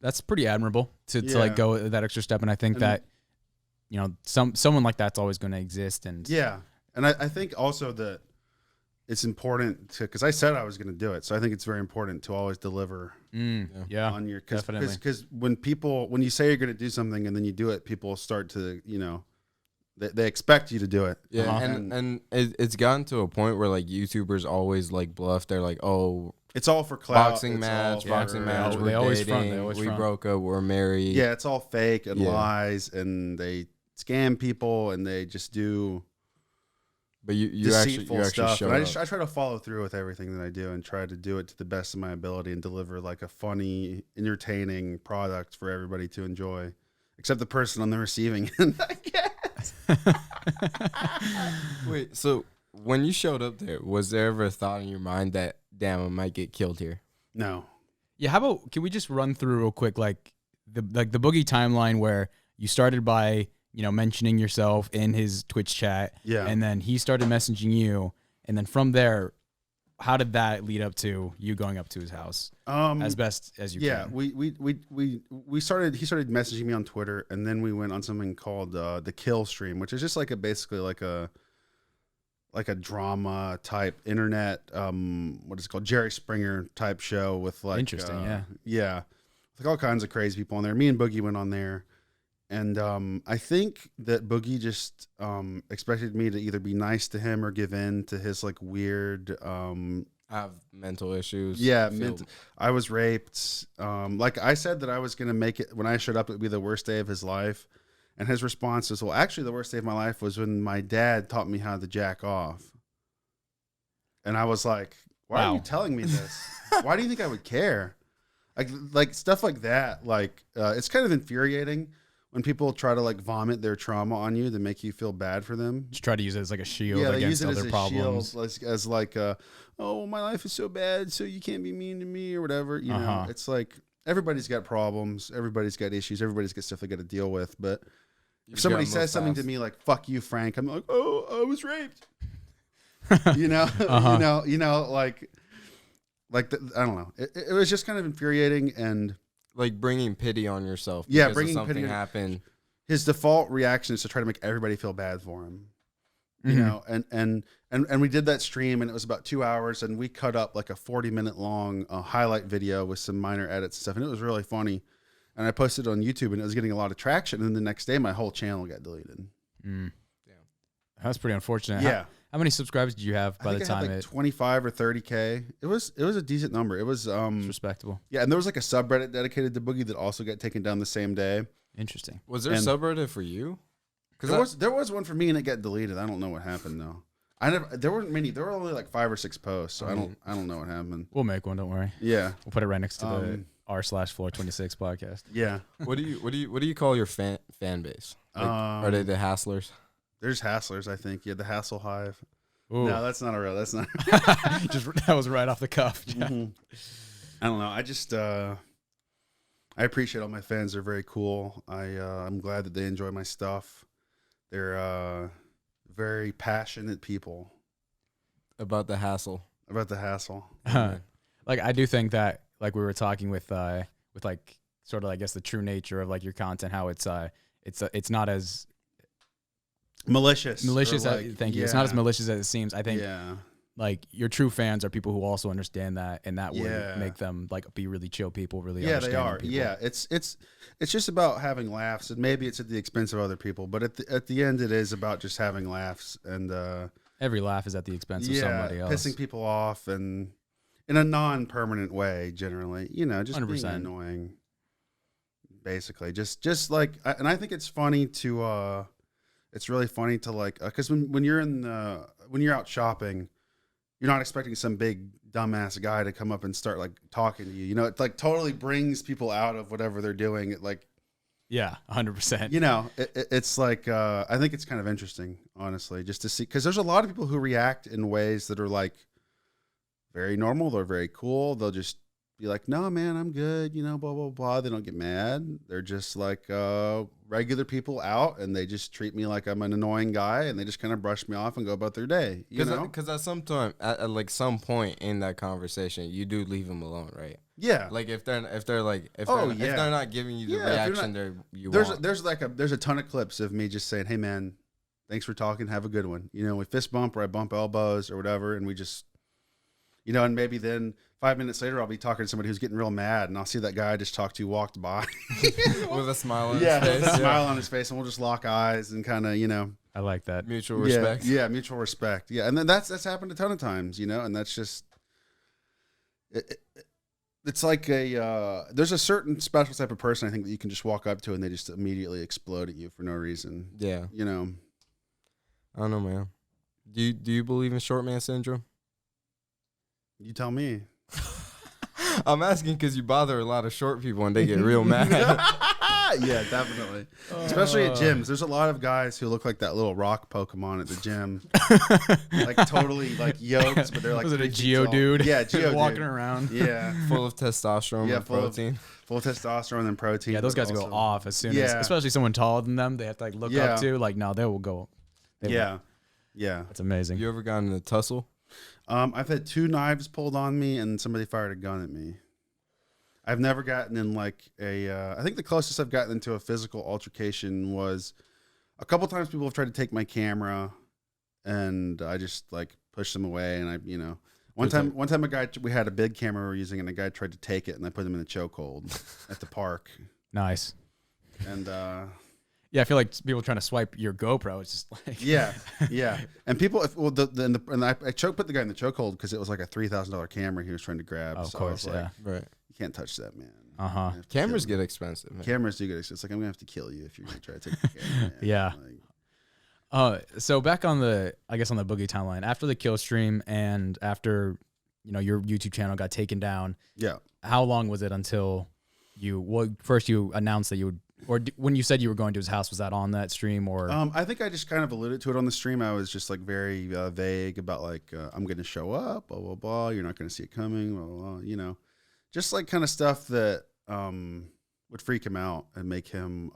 Speaker 1: that's pretty admirable to like go that extra step, and I think that, you know, someone like that's always going to exist. And
Speaker 3: yeah, and I think also that it's important to, because I said I was going to do it, so I think it's very important to always deliver. On your, because when you say you're going to do something and then you do it, people start to, you know. They expect you to do it.
Speaker 2: Yeah, and it's gotten to a point where like YouTubers always like bluff. They're like, oh,
Speaker 3: it's all for clout.
Speaker 2: Boxing match. We're
Speaker 1: they always
Speaker 2: dating.
Speaker 1: Front.
Speaker 2: We broke up. We're married.
Speaker 3: Yeah, it's all fake and lies, and they scam people, and they just do.
Speaker 2: But you actually
Speaker 3: stuff.
Speaker 2: show
Speaker 3: and
Speaker 2: up.
Speaker 3: I try to follow through with everything that I do, and try to do it to the best of my ability, and deliver like a funny, entertaining product for everybody to enjoy, except the person on the receiving end. I guess.
Speaker 2: Wait, so when you showed up there, was there ever a thought in your mind that, damn, I might get killed here?
Speaker 3: No.
Speaker 1: Yeah, how about, can we just run through real quick like the Boogie timeline where you started by, you know, mentioning yourself in his Twitch chat, and then he started messaging you, and then from there, how did that lead up to you going up to his house as best as you can?
Speaker 3: Yeah, we started. He started messaging me on Twitter, and then we went on something called the Kill Stream, which is just like basically like a drama type internet what is it called, Jerry Springer type show with like
Speaker 1: interesting,
Speaker 3: yeah, like all kinds of crazy people on there. Me and Boogie went on there. And I think that Boogie just expected me to either be nice to him or give in to his like weird.
Speaker 2: I have mental issues.
Speaker 3: Yeah, I was raped. Like I said that I was gonna make it when I showed up. It would be the worst day of his life, and his response was, "Well, actually, the worst day of my life was when my dad taught me how to jack off." And I was like, "Why are you telling me this? Why do you think I would care?" Like stuff like that. Like it's kind of infuriating when people try to like vomit their trauma on you to make you feel bad for them.
Speaker 1: Just try to use it as like a shield against other problems.
Speaker 3: Shield, as like, oh, my life is so bad, so you can't be mean to me or whatever. You know, it's like everybody's got problems, everybody's got issues, everybody's got stuff they got to deal with. But if somebody says something to me like "fuck you, Frank," I'm like, "Oh, I was raped." you know, you know, like I don't know. It was just kind of infuriating and.
Speaker 2: Like bringing pity on yourself.
Speaker 3: Yeah, bringing
Speaker 2: something
Speaker 3: pity
Speaker 2: happened.
Speaker 3: His default reaction is to try to make everybody feel bad for him. You know, and we did that stream, and it was about 2 hours, and we cut up like a 40-minute long highlight video with some minor edits and stuff, and it was really funny. And I posted it on YouTube, and it was getting a lot of traction. And then the next day, my whole channel got deleted.
Speaker 1: Yeah, that's pretty unfortunate.
Speaker 3: Yeah.
Speaker 1: How many subscribers did you have by the time
Speaker 3: I had like 25 or 30K? It was a decent number. It was
Speaker 1: it's respectable.
Speaker 3: Yeah, and there was like a subreddit dedicated to Boogie that also got taken down the same day.
Speaker 1: Interesting.
Speaker 2: Was there a subreddit for you?
Speaker 3: Because there was one for me and it got deleted. I don't know what happened though. There weren't many. There were only like 5 or 6 posts, so I don't know what happened.
Speaker 1: We'll make one. Don't worry.
Speaker 3: Yeah,
Speaker 1: we'll put it right next to the r/floor26 podcast.
Speaker 3: Yeah.
Speaker 2: What do you call your fan base? Like, are they the Hasslers?
Speaker 3: There's Hasslers, I think. Yeah, the Hassle Hive.
Speaker 1: Ooh.
Speaker 3: No, that's not a real. That's not.
Speaker 1: That was right off the cuff. Yeah.
Speaker 3: I don't know. I just I appreciate all my fans. They're very cool. I'm glad that they enjoy my stuff. They're very passionate people
Speaker 2: about the hassle.
Speaker 3: About the hassle.
Speaker 1: Like I do think that like we were talking with like sort of I guess the true nature of like your content, how it's not as
Speaker 3: malicious.
Speaker 1: Like, thank you. It's not as malicious as it seems. I think like your true fans are people who also understand that, and that would make them like be really chill people, really
Speaker 3: they are.
Speaker 1: People.
Speaker 3: Yeah, it's just about having laughs, and maybe it's at the expense of other people, but at the end it is about just having laughs, and
Speaker 1: every laugh is at the expense of somebody else.
Speaker 3: Pissing people off and in a non-permanent way generally, you know, just 100%. Being annoying basically. Just like and I think it's funny to it's really funny to like cuz when you're out shopping, you're not expecting some big dumbass guy to come up and start like talking to you. You know, it like totally brings people out of whatever they're doing. It like
Speaker 1: Yeah, 100%.
Speaker 3: You know, it's like I think it's kind of interesting, honestly, just to see, because there's a lot of people who react in ways that are like very normal. They're very cool. They'll just be like, no, man, I'm good. You know, blah, blah, blah. They don't get mad. They're just like regular people out, and they just treat me like I'm an annoying guy, and they just kind of brush me off and go about their day. You know?
Speaker 2: Because at some point in that conversation, you do leave them alone, right?
Speaker 3: Yeah.
Speaker 2: Like if they're not giving you the reaction you want.
Speaker 3: There's a ton of clips of me just saying, hey man, thanks for talking, have a good one. You know, we fist bump or I bump elbows or whatever, and we just, you know, and maybe then 5 minutes later I'll be talking to somebody who's getting real mad, and I'll see that guy I just talked to walked by
Speaker 2: with a smile on his face.
Speaker 3: With a smile on his face, and we'll just lock eyes and kind of, you know.
Speaker 1: I like that.
Speaker 2: Mutual respect.
Speaker 3: Yeah, mutual respect. Yeah, and then that's happened a ton of times, you know, and that's just it's like there's a certain special type of person I think that you can just walk up to and they just immediately explode at you for no reason.
Speaker 2: Yeah.
Speaker 3: You know.
Speaker 2: I don't know, man. Do you believe in short man syndrome?
Speaker 3: You tell me.
Speaker 2: I'm asking because you bother a lot of short people and they get real mad.
Speaker 3: Yeah, definitely. Especially at gyms. There's a lot of guys who look like that little rock Pokemon at the gym. Like totally like yoked, but they're like.
Speaker 1: Was it a Geodude?
Speaker 3: Yeah, Geodude.
Speaker 1: Walking around.
Speaker 3: Yeah.
Speaker 2: Full of testosterone and protein.
Speaker 3: Full of testosterone and protein.
Speaker 1: Yeah, those guys go off as soon as, especially someone taller than them, they have to like look up to. Like, no, they will go.
Speaker 3: Yeah.
Speaker 1: That's amazing.
Speaker 2: You ever gotten in a tussle?
Speaker 3: I've had 2 knives pulled on me and somebody fired a gun at me. I've never gotten in like I think the closest I've gotten into a physical altercation was a couple times people have tried to take my camera and I just like pushed them away. And I, you know, one time we had a big camera we were using and a guy tried to take it and I put him in a chokehold at the park.
Speaker 1: Nice.
Speaker 3: And,
Speaker 1: yeah, I feel like people trying to swipe your GoPro. It's just like
Speaker 3: yeah. And people, I put the guy in the chokehold because it was like a $3,000 camera he was trying to grab.
Speaker 1: Oh, of
Speaker 3: so
Speaker 1: course,
Speaker 3: like,
Speaker 2: right.
Speaker 3: You can't touch that, man.
Speaker 2: Cameras get expensive. Man.
Speaker 3: Cameras do get expensive. It's like I'm gonna have to kill you if you're gonna try to take the camera. Man.
Speaker 1: Yeah.
Speaker 3: Like,
Speaker 1: so back on the Boogie timeline after the kill stream and after your YouTube channel got taken down.
Speaker 3: Yeah.
Speaker 1: How long was it until first you announced that you would? Or when you said you were going to his house, was that on that stream or?
Speaker 3: I think I just kind of alluded to it on the stream. I was just like very vague about like, I'm going to show up, blah, blah, blah. You're not going to see it coming, blah, blah, blah. You know, just like kind of stuff that would freak him out and make him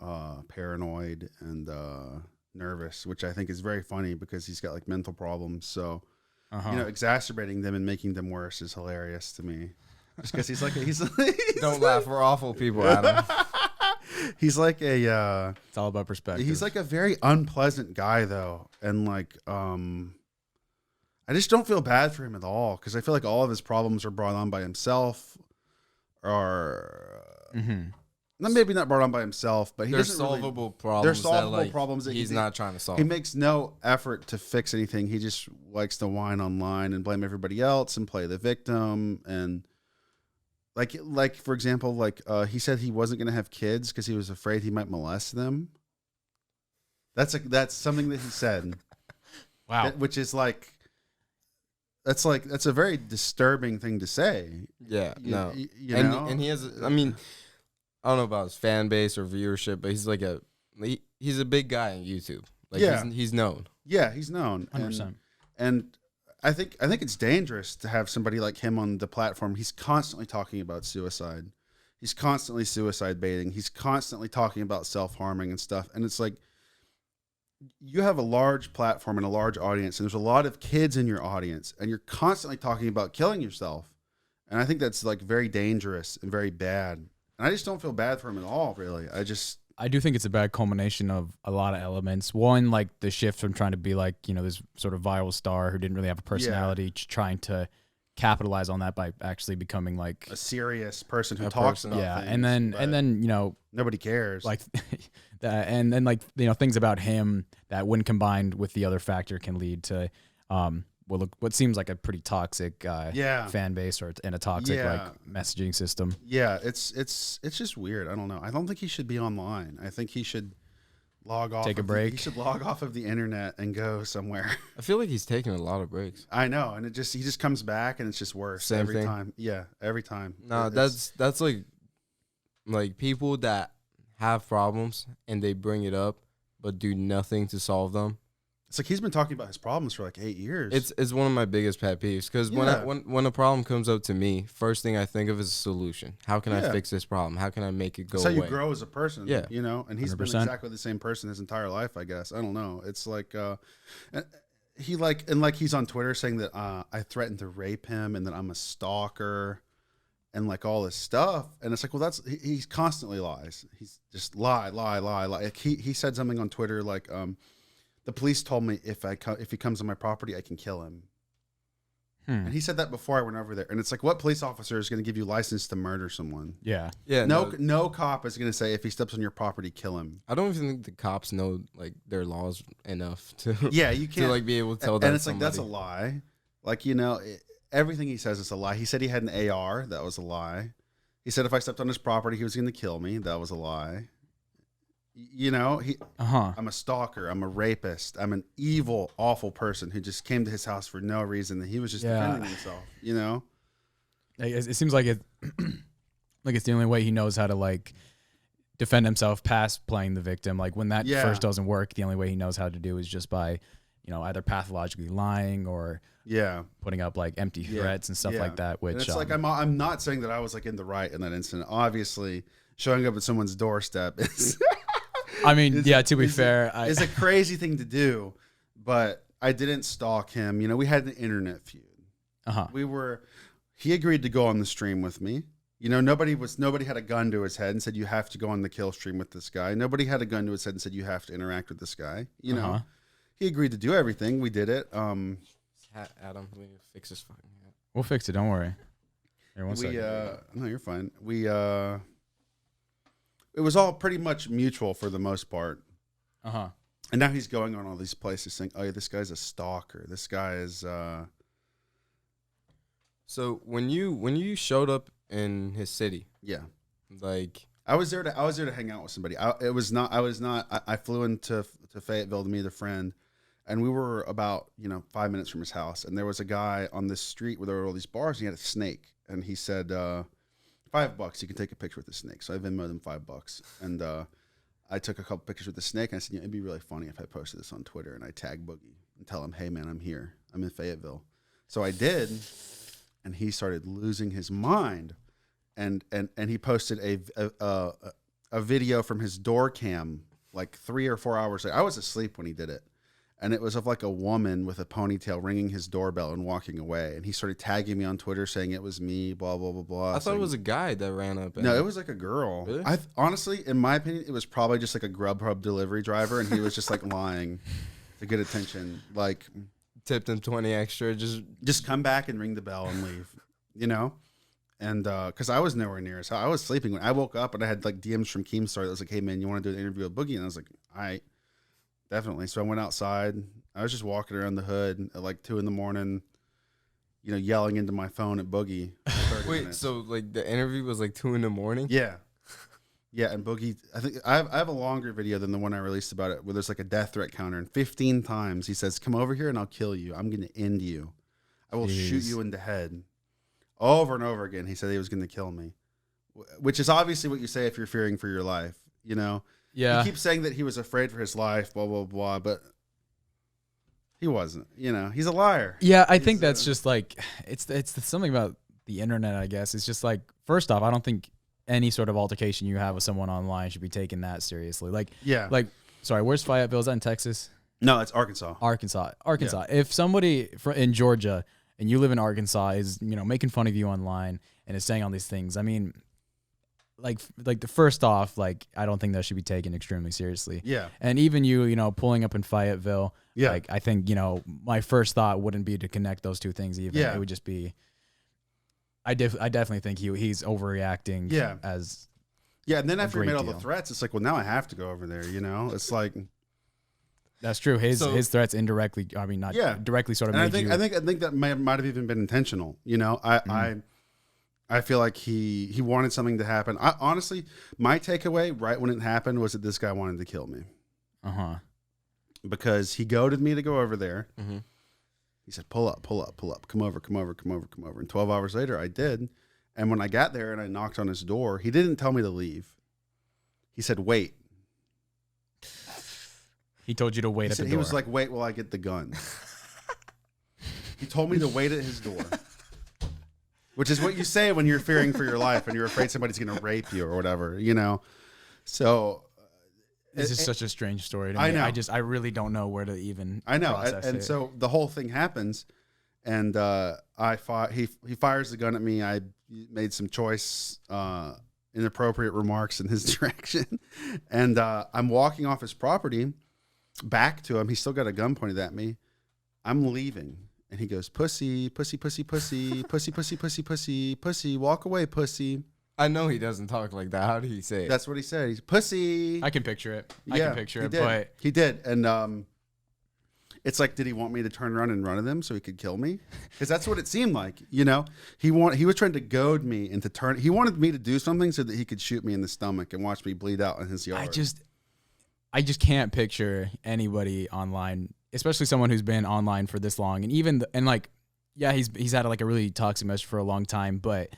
Speaker 3: paranoid and nervous, which I think is very funny because he's got like mental problems. So, exacerbating them and making them worse is hilarious to me. Just because he's
Speaker 2: don't laugh. We're awful people, Adam.
Speaker 3: He's like it's
Speaker 1: all about perspective.
Speaker 3: He's like a very unpleasant guy though. And like, I just don't feel bad for him at all. Cause I feel like all of his problems are brought on by himself or maybe not brought on by himself, but
Speaker 2: they're solvable problems.
Speaker 3: They're solvable problems that
Speaker 2: he's not trying to solve.
Speaker 3: He makes no effort to fix anything. He just likes to whine online and blame everybody else and play the victim. And like for example, like he said he wasn't going to have kids because he was afraid he might molest them. That's something that he said.
Speaker 1: Wow.
Speaker 3: Which is like that's a very disturbing thing to say.
Speaker 2: Yeah. No.
Speaker 3: You know?
Speaker 2: And he has. I mean, I don't know about his fan base or viewership, but he's like he's a big guy on YouTube. Like he's known.
Speaker 3: Yeah, he's known.
Speaker 1: 100%.
Speaker 3: And I think it's dangerous to have somebody like him on the platform. He's constantly talking about suicide. He's constantly suicide baiting. He's constantly talking about self-harming and stuff. And it's like you have a large platform and a large audience, and there's a lot of kids in your audience, and you're constantly talking about killing yourself. And I think that's like very dangerous and very bad. And I just don't feel bad for him at all, really. I
Speaker 1: do think it's a bad culmination of a lot of elements. One, like the shift from trying to be like, this sort of viral star who didn't really have a personality, trying to capitalize on that by actually becoming like
Speaker 3: a serious person who talks about things.
Speaker 1: And then,
Speaker 3: nobody cares.
Speaker 1: Like that, and then like, things about him that when combined with the other factor can lead to what seems like a pretty toxic fan base and a toxic like messaging system.
Speaker 3: Yeah, it's just weird. I don't know. I don't think he should be online. I think he should log off.
Speaker 1: Take a break.
Speaker 3: He should log off of the internet and go somewhere.
Speaker 2: I feel like he's taking a lot of breaks.
Speaker 3: I know, and he just comes back and it's just worse every time. Yeah, every time.
Speaker 2: No, that's like people that have problems and they bring it up but do nothing to solve them.
Speaker 3: It's like he's been talking about his problems for like 8 years.
Speaker 2: It's one of my biggest pet peeves because when a problem comes up to me, first thing I think of is a solution. How can I fix this problem? How can I make it go away?
Speaker 3: That's how you grow as a person.
Speaker 2: Yeah.
Speaker 3: You know, and he's
Speaker 1: 100%.
Speaker 3: been exactly the same person his entire life, I guess. I don't know. It's like he's on Twitter saying that I threatened to rape him and that I'm a stalker and like all this stuff. And it's like, well, he's constantly lies. He's just lie. Like he said something on Twitter like the police told me if he comes on my property, I can kill him. And he said that before I went over there. And it's like, what police officer is going to give you license to murder someone?
Speaker 1: Yeah.
Speaker 2: Yeah.
Speaker 3: No cop is going to say if he steps on your property, kill him.
Speaker 2: I don't even think the cops know like their laws enough to
Speaker 3: you can't
Speaker 2: to like be able to tell that.
Speaker 3: And it's like that's a lie. Like everything he says is a lie. He said he had an AR. That was a lie. He said if I stepped on his property, he was going to kill me. That was a lie. I'm a stalker. I'm a rapist. I'm an evil, awful person who just came to his house for no reason. That he was just defending himself.
Speaker 1: It seems like it's the only way he knows how to like defend himself past playing the victim. Like when that first doesn't work, the only way he knows how to do is just by either pathologically lying or putting up like empty threats and stuff like that. Which
Speaker 3: and it's like I'm not saying that I was like in the right in that incident. Obviously, showing up at someone's doorstep is.
Speaker 1: I mean, to be fair,
Speaker 3: it's a crazy thing to do, but I didn't stalk him. We had an internet feud. He agreed to go on the stream with me. Nobody had a gun to his head and said, you have to go on the kill stream with this guy. Nobody had a gun to his head and said, you have to interact with this guy. He agreed to do everything. We did it.
Speaker 2: Adam, let me fix this fucking hat.
Speaker 1: We'll fix it. Don't worry. Here, one second.
Speaker 3: No, you're fine. It was all pretty much mutual for the most part. And now he's going on all these places saying, oh, yeah, this guy's a stalker. This guy is...
Speaker 2: So when you showed up in his city, like
Speaker 3: I was there to hang out with somebody. I flew into Fayetteville to meet a friend, and we were about 5 minutes from his house. And there was a guy on this street where there were all these bars. And he had a snake, and he said, $5, you can take a picture with the snake. So I Venmoed him $5, and I took a couple pictures with the snake. And I said, it'd be really funny if I posted this on Twitter and I tag Boogie and tell him, hey man, I'm here. I'm in Fayetteville. So I did. And he started losing his mind, and he posted a video from his door cam like 3 or 4 hours later. I was asleep when he did it, and it was of like a woman with a ponytail ringing his doorbell and walking away. And he started tagging me on Twitter saying it was me, blah blah blah blah.
Speaker 2: I thought it was a guy that ran up.
Speaker 3: No, it was like a girl.
Speaker 2: Really?
Speaker 3: Honestly, in my opinion, it was probably just like a Grubhub delivery driver, and he was just like lying to get attention, like.
Speaker 2: Tipped him 20 extra,
Speaker 3: just come back and ring the bell and leave, and because I was nowhere near his house. I was sleeping when I woke up, and I had like DMs from Keemstar that was like, hey man, you want to do an interview with Boogie? And I was like, all right, definitely. So I went outside. I was just walking around the hood at like 2 a.m, yelling into my phone at Boogie for 30
Speaker 2: Wait,
Speaker 3: minutes.
Speaker 2: so like the interview was like 2 a.m?
Speaker 3: Yeah, and Boogie, I think I have a longer video than the one I released about it, where there's like a death threat counter, and 15 times he says, come over here and I'll kill you. I'm going to end you. I will shoot you in the head. Over and over again, he said he was going to kill me, which is obviously what you say if you're fearing for your life, Yeah. He keeps saying that he was afraid for his life, blah, blah, blah, but he wasn't. He's a liar.
Speaker 1: Yeah, I think that's just like, it's something about the internet, I guess. It's just like, first off, I don't think any sort of altercation you have with someone online should be taken that seriously. Sorry, where's Fayetteville? Is that in Texas?
Speaker 3: No, it's Arkansas.
Speaker 1: Arkansas.
Speaker 3: Yeah.
Speaker 1: If somebody in Georgia and you live in Arkansas is, making fun of you online and is saying all these things, I mean, like the first off, like, I don't think that should be taken extremely seriously.
Speaker 3: Yeah. And
Speaker 1: even you pulling up in Fayetteville,
Speaker 3: yeah.
Speaker 1: like, I think, my first thought wouldn't be to connect those two things even.
Speaker 3: Yeah.
Speaker 1: It would just be, I definitely think he's overreacting.
Speaker 3: Yeah. And then after he made all the
Speaker 1: deal.
Speaker 3: threats, it's like, well, now I have to go over there. It's like
Speaker 1: that's true. His threats indirectly, I mean, not directly, sort of.
Speaker 3: And
Speaker 1: made
Speaker 3: I think that might have even been intentional. I feel like he wanted something to happen. Honestly, my takeaway right when it happened was that this guy wanted to kill me. Because he goaded me to go over there.
Speaker 2: Mm-hmm.
Speaker 3: He said, pull up, come over. And 12 hours later, I did. And when I got there and I knocked on his door, he didn't tell me to leave. He said, wait.
Speaker 1: He told you to wait at the door.
Speaker 3: He was like, wait while I get the gun. He told me to wait at his door. Which is what you say when you're fearing for your life and you're afraid somebody's going to rape you or whatever, you know? So...
Speaker 1: This is such a strange story to me.
Speaker 3: I know.
Speaker 1: I really don't know where to even
Speaker 3: I know.
Speaker 1: process
Speaker 3: And
Speaker 1: it.
Speaker 3: so the whole thing happens, and he fires the gun at me. I made some choice, inappropriate remarks in his direction. And I'm walking off his property back to him. He's still got a gun pointed at me. I'm leaving. And he goes, pussy, pussy, pussy, pussy, pussy, pussy, pussy, pussy, pussy, walk away, pussy.
Speaker 2: I know he doesn't talk like that. How did he say it?
Speaker 3: That's what he said. He's pussy.
Speaker 1: I can picture it.
Speaker 3: Yeah,
Speaker 1: I can picture it, but
Speaker 3: he did. And it's like, did he want me to turn around and run at him so he could kill me? Because that's what it seemed like. You know, he was trying to goad me into turn. He wanted me to do something so that he could shoot me in the stomach and watch me bleed out in his yard.
Speaker 1: I just can't picture anybody online, especially someone who's been online for this long, and even he's had like a really toxic message for a long time, but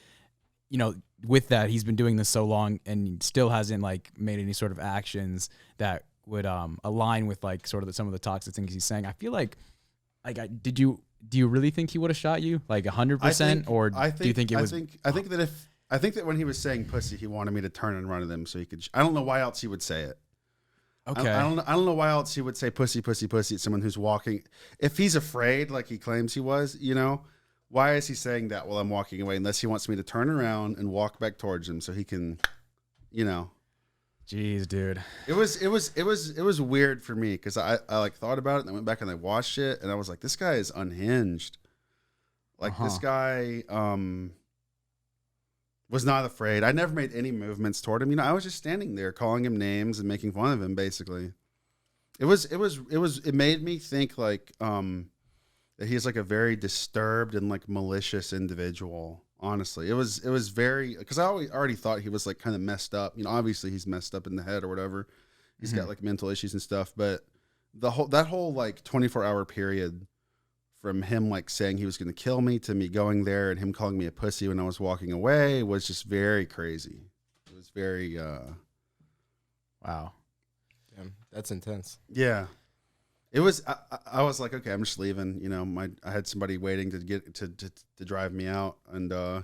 Speaker 1: you know, with that, he's been doing this so long and still hasn't like made any sort of actions that would align with like sort of some of the toxic things he's saying. I feel like do you really think he would have shot you like 100%, or do you think it was?
Speaker 3: I think that when he was saying pussy, he wanted me to turn and run at him so he could. I don't know why else he would say it.
Speaker 1: Okay.
Speaker 3: I don't know why else he would say pussy, pussy, pussy at someone who's walking. If he's afraid, like he claims he was, you know. Why is he saying that while I'm walking away? Unless he wants me to turn around and walk back towards him so he can, you know.
Speaker 1: Jeez, dude.
Speaker 3: It was weird for me because I like thought about it and I went back and I watched it and I was like, this guy is unhinged. Like this guy was not afraid. I never made any movements toward him. You know, I was just standing there calling him names and making fun of him. Basically, it made me think like that he's like a very disturbed and like malicious individual. Honestly, it was very, because I already thought he was like kind of messed up. You know, obviously he's messed up in the head or whatever. He's got like mental issues and stuff. But that whole like 24-hour period from him like saying he was going to kill me to me going there and him calling me a pussy when I was walking away was just very crazy. It was very
Speaker 1: wow.
Speaker 2: Damn, that's intense.
Speaker 3: Yeah. It was. I was like, okay, I'm just leaving. You know, I had somebody waiting to get to drive me out, and I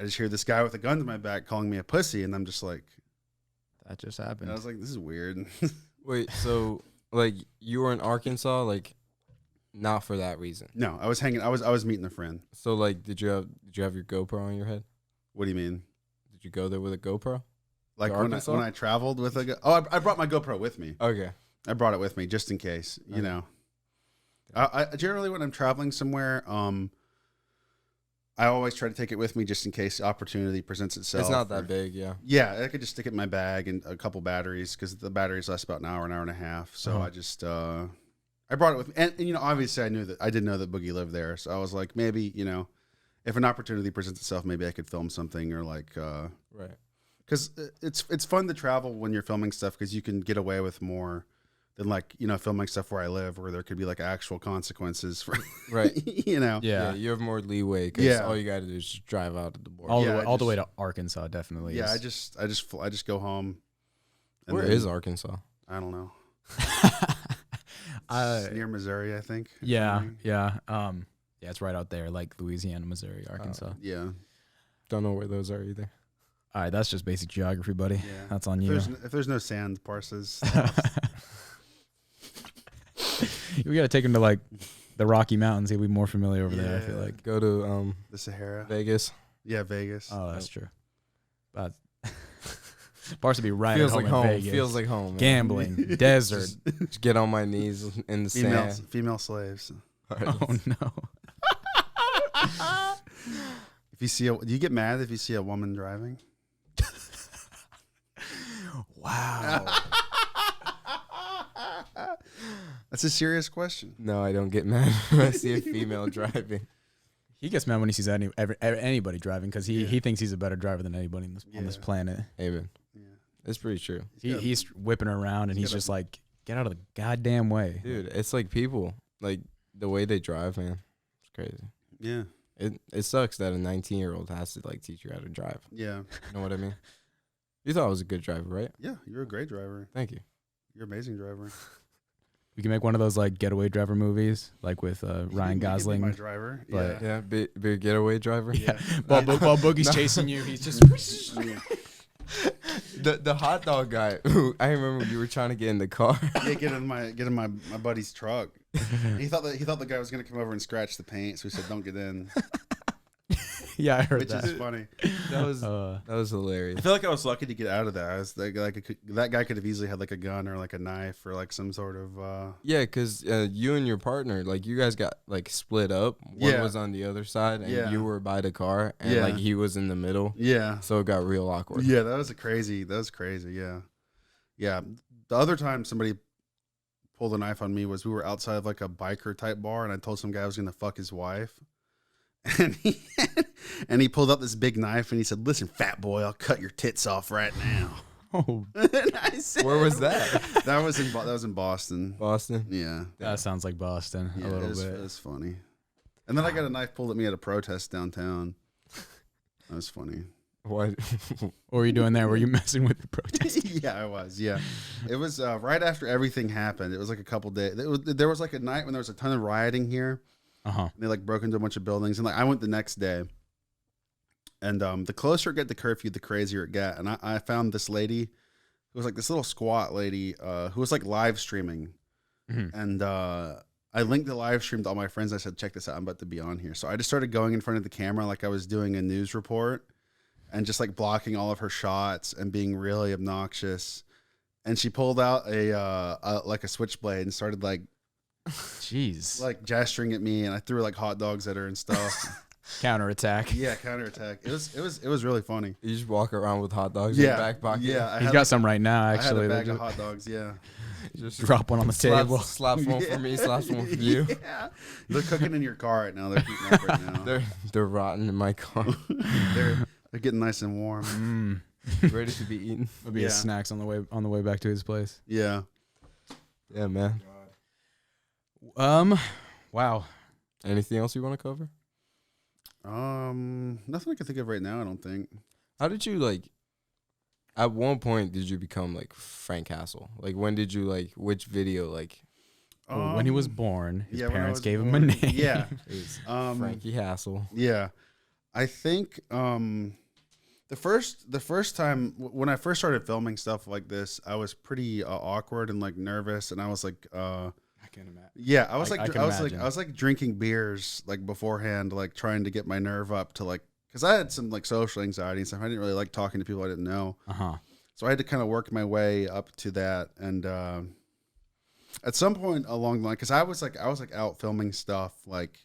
Speaker 3: just hear this guy with a gun to my back calling me a pussy, and I'm just like,
Speaker 1: that just happened.
Speaker 3: And I was like, this is weird.
Speaker 2: Wait, so like you were in Arkansas, like not for that reason?
Speaker 3: No, I was hanging. I was meeting a friend.
Speaker 2: So like, did you have your GoPro on your head?
Speaker 3: What do you mean?
Speaker 2: Did you go there with a GoPro?
Speaker 3: Like when I traveled with I brought my GoPro with me.
Speaker 2: Okay.
Speaker 3: I brought it with me just in case, you know. I generally, when I'm traveling somewhere, I always try to take it with me just in case opportunity presents itself.
Speaker 2: It's not that big, yeah.
Speaker 3: Yeah, I could just stick it in my bag and a couple batteries because the batteries last about an hour and a half. So I just I brought it with me, and you know, obviously I didn't know that Boogie lived there, so I was like, maybe, you know, if an opportunity presents itself, maybe I could film something or like
Speaker 2: right. Because
Speaker 3: it's fun to travel when you're filming stuff because you can get away with more than like, you know, filming stuff where I live where there could be like actual consequences for,
Speaker 2: right.
Speaker 3: You know?
Speaker 2: Yeah. You have more leeway because all you got to do is just drive out of the border.
Speaker 1: All the way to Arkansas, definitely.
Speaker 3: Yeah. I just go home.
Speaker 2: Where is Arkansas?
Speaker 3: I don't know. Near Missouri, I think.
Speaker 1: Yeah. Yeah. Yeah. It's right out there, like Louisiana, Missouri, Arkansas.
Speaker 3: Yeah.
Speaker 2: Don't know where those are either.
Speaker 1: All right. That's just basic geography, buddy. Yeah. That's on you.
Speaker 3: If there's no sand, Parsa's.
Speaker 1: We got to take him to like the Rocky Mountains. He'll be more familiar over there. I feel like
Speaker 2: go to
Speaker 3: the Sahara,
Speaker 2: Vegas.
Speaker 3: Yeah, Vegas.
Speaker 1: Oh, that's true. But Parsa be right
Speaker 2: feels
Speaker 1: at home
Speaker 2: like home.
Speaker 1: Vegas.
Speaker 2: Feels like home. Man.
Speaker 1: Gambling, desert.
Speaker 2: Just get on my knees in the sand.
Speaker 3: Female slaves.
Speaker 1: Oh no.
Speaker 3: If you see do you get mad if you see a woman driving?
Speaker 1: Wow.
Speaker 3: That's a serious question.
Speaker 2: No, I don't get mad when I see a female driving.
Speaker 1: He gets mad when he sees anybody driving because he thinks he's a better driver than anybody on this planet.
Speaker 2: Amen. Yeah. It's pretty true.
Speaker 1: He's whipping her around and he's just like, get out of the goddamn way.
Speaker 2: Dude, it's like people, like the way they drive, man. It's crazy.
Speaker 3: Yeah.
Speaker 2: It sucks that a 19-year-old has to like teach you how to drive.
Speaker 3: Yeah.
Speaker 2: You know what I mean? You thought I was a good driver, right?
Speaker 3: Yeah, you're a great driver.
Speaker 2: Thank you.
Speaker 3: You're an amazing driver.
Speaker 1: We can make one of those like getaway driver movies, like with Ryan Gosling.
Speaker 3: My driver.
Speaker 1: But
Speaker 2: yeah, big getaway driver.
Speaker 1: Yeah. While Boogie's chasing you, he's just.
Speaker 2: The hot dog guy. Who I remember you were trying to get in the car.
Speaker 3: Yeah, get in my buddy's truck. He thought the guy was gonna come over and scratch the paint, so he said, "Don't get in."
Speaker 1: Yeah, I heard
Speaker 3: that. Which is funny.
Speaker 2: That was hilarious.
Speaker 3: I feel like I was lucky to get out of that. I was like that guy could have easily had like a gun or like a knife or like some sort of.
Speaker 2: Yeah, because you and your partner, like you guys got like split up. One was on the other side, and you were by the car, and like he was in the middle.
Speaker 3: Yeah.
Speaker 2: So it got real awkward.
Speaker 3: Yeah, that was crazy. Yeah. Yeah. The other time somebody pulled a knife on me was we were outside of like a biker type bar, and I told some guy I was gonna fuck his wife. And he pulled out this big knife and he said, "Listen, fat boy, I'll cut your tits off right now."
Speaker 1: Oh,
Speaker 3: and I said,
Speaker 2: where was that?
Speaker 3: That was in Boston.
Speaker 2: Boston.
Speaker 3: Yeah,
Speaker 1: that sounds like Boston a little bit.
Speaker 3: It was funny. And then I got a knife pulled at me at a protest downtown. That was funny.
Speaker 2: What?
Speaker 1: What were you doing there? Were you messing with the protest?
Speaker 3: Yeah, I was. Yeah, it was right after everything happened. It was like a couple days. There was like a night when there was a ton of rioting here. They like broke into a bunch of buildings, and like I went the next day. And the closer it got to curfew, the crazier it got. And I found this lady who was like this little squat lady who was like live streaming. Mm-hmm. And I linked the live stream to all my friends. I said, "Check this out. I'm about to be on here." So I just started going in front of the camera like I was doing a news report and just like blocking all of her shots and being really obnoxious. And she pulled out like a switchblade and started like,
Speaker 1: jeez,
Speaker 3: like gesturing at me, and I threw like hot dogs at her and stuff.
Speaker 1: Counterattack.
Speaker 3: Yeah, counterattack. It was really funny.
Speaker 2: You just walk around with hot dogs in your back pocket.
Speaker 3: Yeah,
Speaker 1: he's got some right now. Actually,
Speaker 3: I had a bag of hot dogs. Yeah,
Speaker 1: just drop one on the table.
Speaker 2: Slaps one for me. Slaps one for you.
Speaker 3: Yeah, they're cooking in your car right now. They're heating up right now.
Speaker 2: They're rotten in my car.
Speaker 3: they're getting nice and warm.
Speaker 2: Ready to be eaten.
Speaker 1: It'll be his snacks on the way back to his place.
Speaker 3: Yeah.
Speaker 2: Yeah, man.
Speaker 1: Wow.
Speaker 2: Anything else you want to cover?
Speaker 3: Nothing I can think of right now. I don't think.
Speaker 2: How did you like? At one point, did you become like Frank Castle? Like, when did you like? Which video like?
Speaker 1: When he was born, his parents gave him a name.
Speaker 3: Yeah,
Speaker 2: Frankie Hassel.
Speaker 3: Yeah, I think the first time when I first started filming stuff like this, I was pretty awkward and like nervous, and I was like,
Speaker 1: I can't imagine.
Speaker 3: Yeah, I was like drinking beers like beforehand, like trying to get my nerve up to like, because I had some like social anxiety and stuff. I didn't really like talking to people I didn't know. So I had to kind of work my way up to that, and at some point along the line, because I was out filming stuff like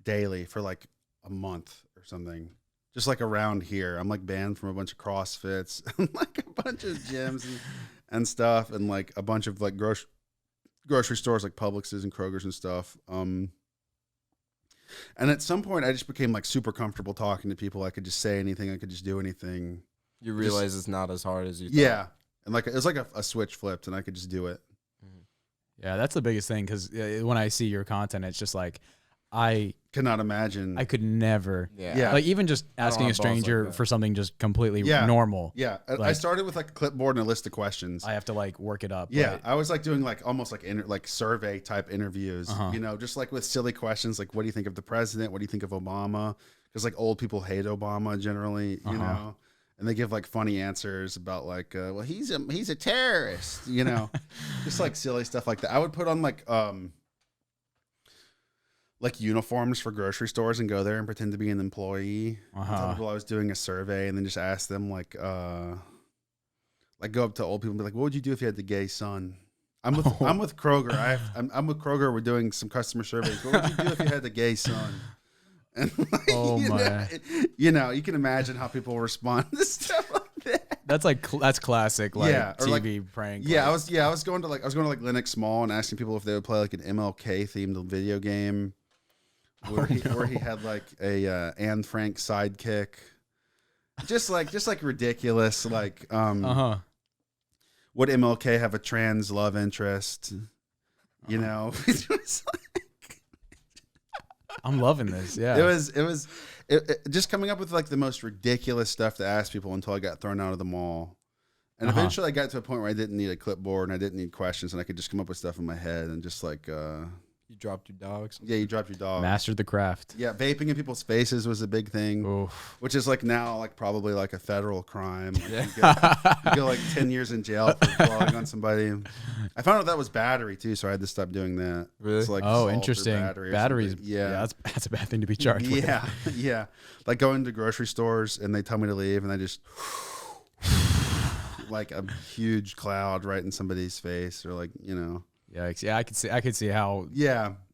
Speaker 3: daily for like a month or something, just like around here. I'm like banned from a bunch of CrossFits and like a bunch of gyms and stuff, and like a bunch of like grocery stores like Publix's and Kroger's and stuff. And at some point I just became like super comfortable talking to people. I could just say anything. I could just do anything.
Speaker 2: You realize it's not as hard as you thought.
Speaker 3: Yeah. And like, it was like a switch flipped and I could just do it.
Speaker 1: Yeah. That's the biggest thing. Cause when I see your content, it's just like, I
Speaker 3: cannot imagine.
Speaker 1: I could never.
Speaker 3: Yeah.
Speaker 1: Like even just asking a stranger for something just completely normal.
Speaker 3: Yeah.
Speaker 1: Like,
Speaker 3: I started with like a clipboard and a list of questions.
Speaker 1: I have to like work it up.
Speaker 3: Yeah. I was like doing like almost like like survey type interviews, you know, just like with silly questions. Like, what do you think of the president? What do you think of Obama? Because like old people hate Obama generally, you know, and they give like funny answers about like, well, he's a terrorist, you know, just like silly stuff like that. I would put on like uniforms for grocery stores and go there and pretend to be an employee. Tell people I was doing a survey and then just ask them like go up to old people and be like, what would you do if you had the gay son? I'm with Kroger. I'm with Kroger. We're doing some customer surveys. What would you do if you had the gay son? And like, you know, you can imagine how people respond to stuff like that.
Speaker 1: That's classic like TV like, prank.
Speaker 3: Yeah, like. I was going to Linux Mall and asking people if they would play like an MLK themed video game. Where he had like a Anne Frank sidekick, just like ridiculous. Like would MLK have a trans love interest? You know, it was like
Speaker 1: I'm loving this. Yeah.
Speaker 3: It was just coming up with like the most ridiculous stuff to ask people until I got thrown out of the mall. And eventually I got to a point where I didn't need a clipboard and I didn't need questions and I could just come up with stuff in my head and just like
Speaker 2: you dropped your dogs.
Speaker 3: Yeah, you dropped your dog.
Speaker 1: Mastered the craft.
Speaker 3: Yeah, vaping in people's faces was a big thing.
Speaker 1: Oof.
Speaker 3: Which is like now like probably like a federal crime. Like you go like 10 years in jail for blowing on somebody. I found out that was battery too, so I had to stop doing that.
Speaker 2: Really?
Speaker 3: It's like
Speaker 1: interesting.
Speaker 3: Batteries.
Speaker 1: Yeah, that's a bad thing to be charged with.
Speaker 3: Yeah, yeah. Like going to grocery stores and they tell me to leave and I just like a huge cloud right in somebody's face or like, you know.
Speaker 1: Yeah, I could see how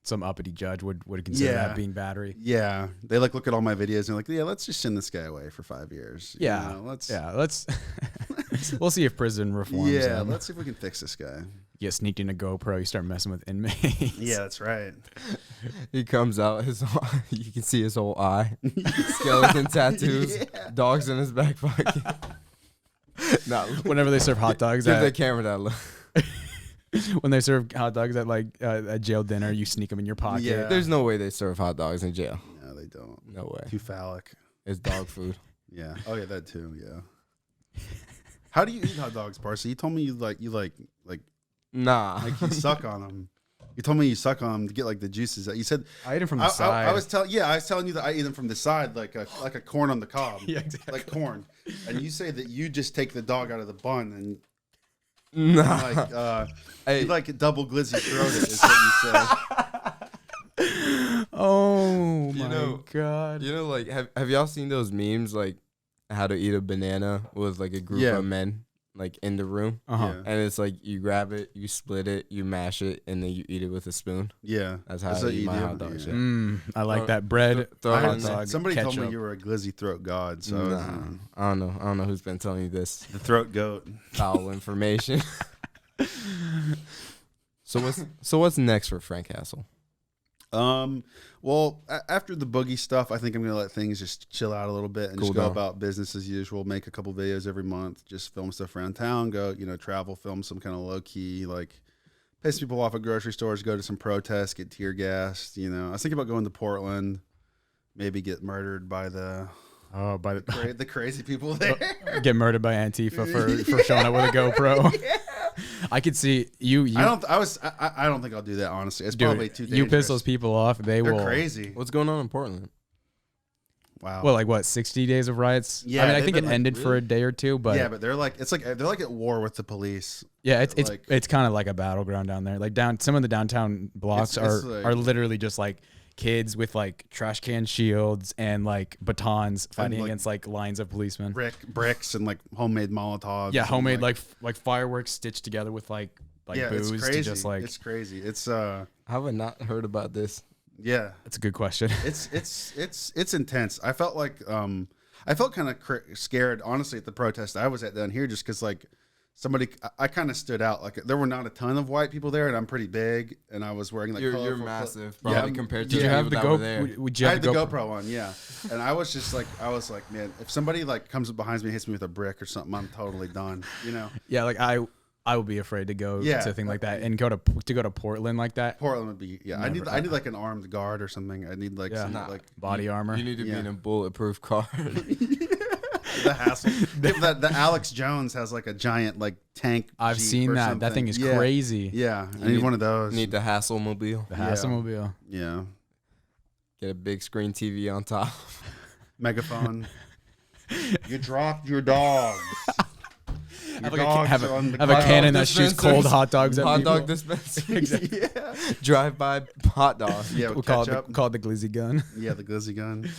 Speaker 1: some uppity judge would consider that being battery.
Speaker 3: Yeah. They like look at all my videos and they're like, yeah, let's just send this guy away for 5 years.
Speaker 1: Yeah.
Speaker 3: You know,
Speaker 1: let's we'll see if prison reforms.
Speaker 3: Yeah, let's see if we can fix this guy.
Speaker 1: You get sneaked in a GoPro, you start messing with inmates.
Speaker 3: Yeah, that's right.
Speaker 2: He comes out, you can see his whole eye, skeleton tattoos, dogs in his back pocket.
Speaker 1: No, whenever they serve hot dogs,
Speaker 2: give the camera that look.
Speaker 1: When they serve hot dogs at like a jail dinner, you sneak them in your pocket.
Speaker 3: Yeah.
Speaker 2: There's no way they serve hot dogs in jail.
Speaker 3: No, they don't.
Speaker 2: No way.
Speaker 3: Too phallic.
Speaker 2: It's dog food.
Speaker 3: Yeah. Oh yeah, that too. Yeah. How do you eat hot dogs, Parsa? You told me you like
Speaker 2: nah.
Speaker 3: like you suck on them. You told me you suck on them to get like the juices. You said
Speaker 1: I eat them from the side.
Speaker 3: I was telling you that I eat them from the side, like a corn on the cob.
Speaker 1: Yeah, exactly.
Speaker 3: Like corn. And you say that you just take the dog out of the bun and
Speaker 2: nah.
Speaker 3: you like double glizzy throated is what you say.
Speaker 1: Oh my god.
Speaker 2: You know, like have y'all seen those memes like how to eat a banana with like a group of men like in the room? And it's like you grab it, you split it, you mash it, and then you eat it with a spoon.
Speaker 3: Yeah.
Speaker 2: That's how I eat my hot dogs.
Speaker 1: Yeah. I like that bread.
Speaker 2: Hot dog,
Speaker 3: somebody
Speaker 1: ketchup.
Speaker 3: told me you were a glizzy throat god, so
Speaker 2: I don't know who's been telling you this.
Speaker 3: The throat goat.
Speaker 2: Foul information. So what's next for Frank Hassel?
Speaker 3: Well, after the Boogie stuff, I think I'm gonna let things just chill out a little bit and just go about business as usual. Make a couple videos every month, just film stuff around town. Go, travel, film some kind of low key, like piss people off at grocery stores. Go to some protests, get tear gassed. I was thinking about going to Portland, maybe get murdered by the crazy people there.
Speaker 1: Get murdered by Antifa for showing up with a GoPro. Yeah. I could see you. I
Speaker 3: don't think I'll do that, honestly. It's probably too dangerous.
Speaker 1: You piss those people off, they're
Speaker 3: crazy.
Speaker 2: What's going on in Portland?
Speaker 3: Wow.
Speaker 1: Well, like what, 60 days of riots?
Speaker 3: Yeah.
Speaker 1: I mean, I think it ended for a day or two, but
Speaker 3: yeah, but they're like at war with the police.
Speaker 1: Yeah, it's kind of like a battleground down there. Like some of the downtown blocks are literally just like kids with like trash can shields and like batons fighting against like lines of policemen.
Speaker 3: Bricks and like homemade Molotovs.
Speaker 1: Yeah, homemade like fireworks stitched together with like booze.
Speaker 3: It's crazy.
Speaker 1: To just like
Speaker 3: it's crazy. It's
Speaker 2: I haven't not heard about this.
Speaker 3: Yeah,
Speaker 1: that's a good question.
Speaker 3: It's intense. I felt like I felt kind of scared honestly at the protest I was at down here just because like I kind of stood out. Like there were not a ton of white people there, and I'm pretty big, and I was wearing like
Speaker 2: you're massive, probably compared to
Speaker 1: Did you have the
Speaker 3: GoPro? I had the GoPro on, yeah. And I was like, man, if somebody like comes up behind me and hits me with a brick or something, I'm totally done.
Speaker 1: Yeah, like I would be afraid to go to a thing like that and go to Portland like that.
Speaker 3: Portland would be I need like an armed guard or something. I need like some like
Speaker 1: body armor.
Speaker 2: You need to be in a bulletproof car.
Speaker 3: The hassle. The Alex Jones has like a giant like tank.
Speaker 1: I've seen that. That thing is crazy.
Speaker 3: Yeah, I need one of those.
Speaker 2: You need the Hasselmobile.
Speaker 1: The Hasselmobile.
Speaker 3: Yeah.
Speaker 2: Get a big screen TV on top.
Speaker 3: Megaphone. You dropped your dogs.
Speaker 1: Have a cannon that shoots cold hot dogs at
Speaker 2: hot
Speaker 1: people.
Speaker 2: Dog dispenser. Exactly. Yeah. Drive-by hot dog.
Speaker 3: Yeah,
Speaker 1: we'll call it the glizzy gun.
Speaker 3: Yeah, the glizzy gun.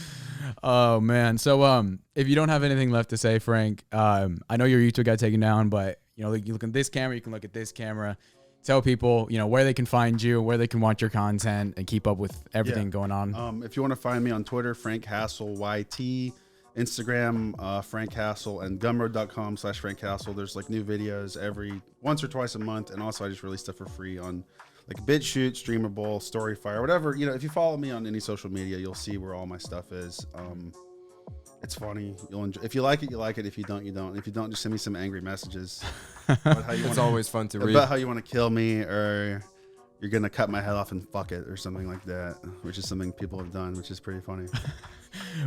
Speaker 1: Oh man. So if you don't have anything left to say, Frank, I know your YouTube got taken down, but you look at this camera, you can look at this camera. Tell people, where they can find you, where they can watch your content, and keep up with everything going on.
Speaker 3: If you want to find me on Twitter, Frank Hassel YT. Instagram, Frank Hassel, and gumroad.com/Frank Hassel. There's like new videos every once or twice a month, and also I just release stuff for free on like BitChute, Streamable, Storyfire, whatever. If you follow me on any social media, you'll see where all my stuff is. It's funny. You'll enjoy. If you like it, you like it. If you don't, you don't. If you don't, just send me some angry messages.
Speaker 2: It's always fun to read
Speaker 3: about how you want to kill me, or you're gonna cut my head off and fuck it or something like that, which is something people have done, which is pretty funny.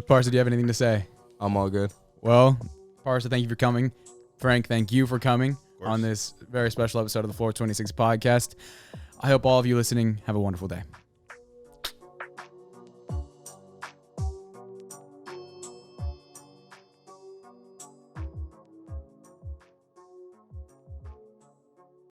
Speaker 1: Parsa, do you have anything to say?
Speaker 2: I'm all good.
Speaker 1: Well, Parsa, thank you for coming. Frank, thank you for coming on this very special episode of the Floor 26 podcast. I hope all of you listening have a wonderful day.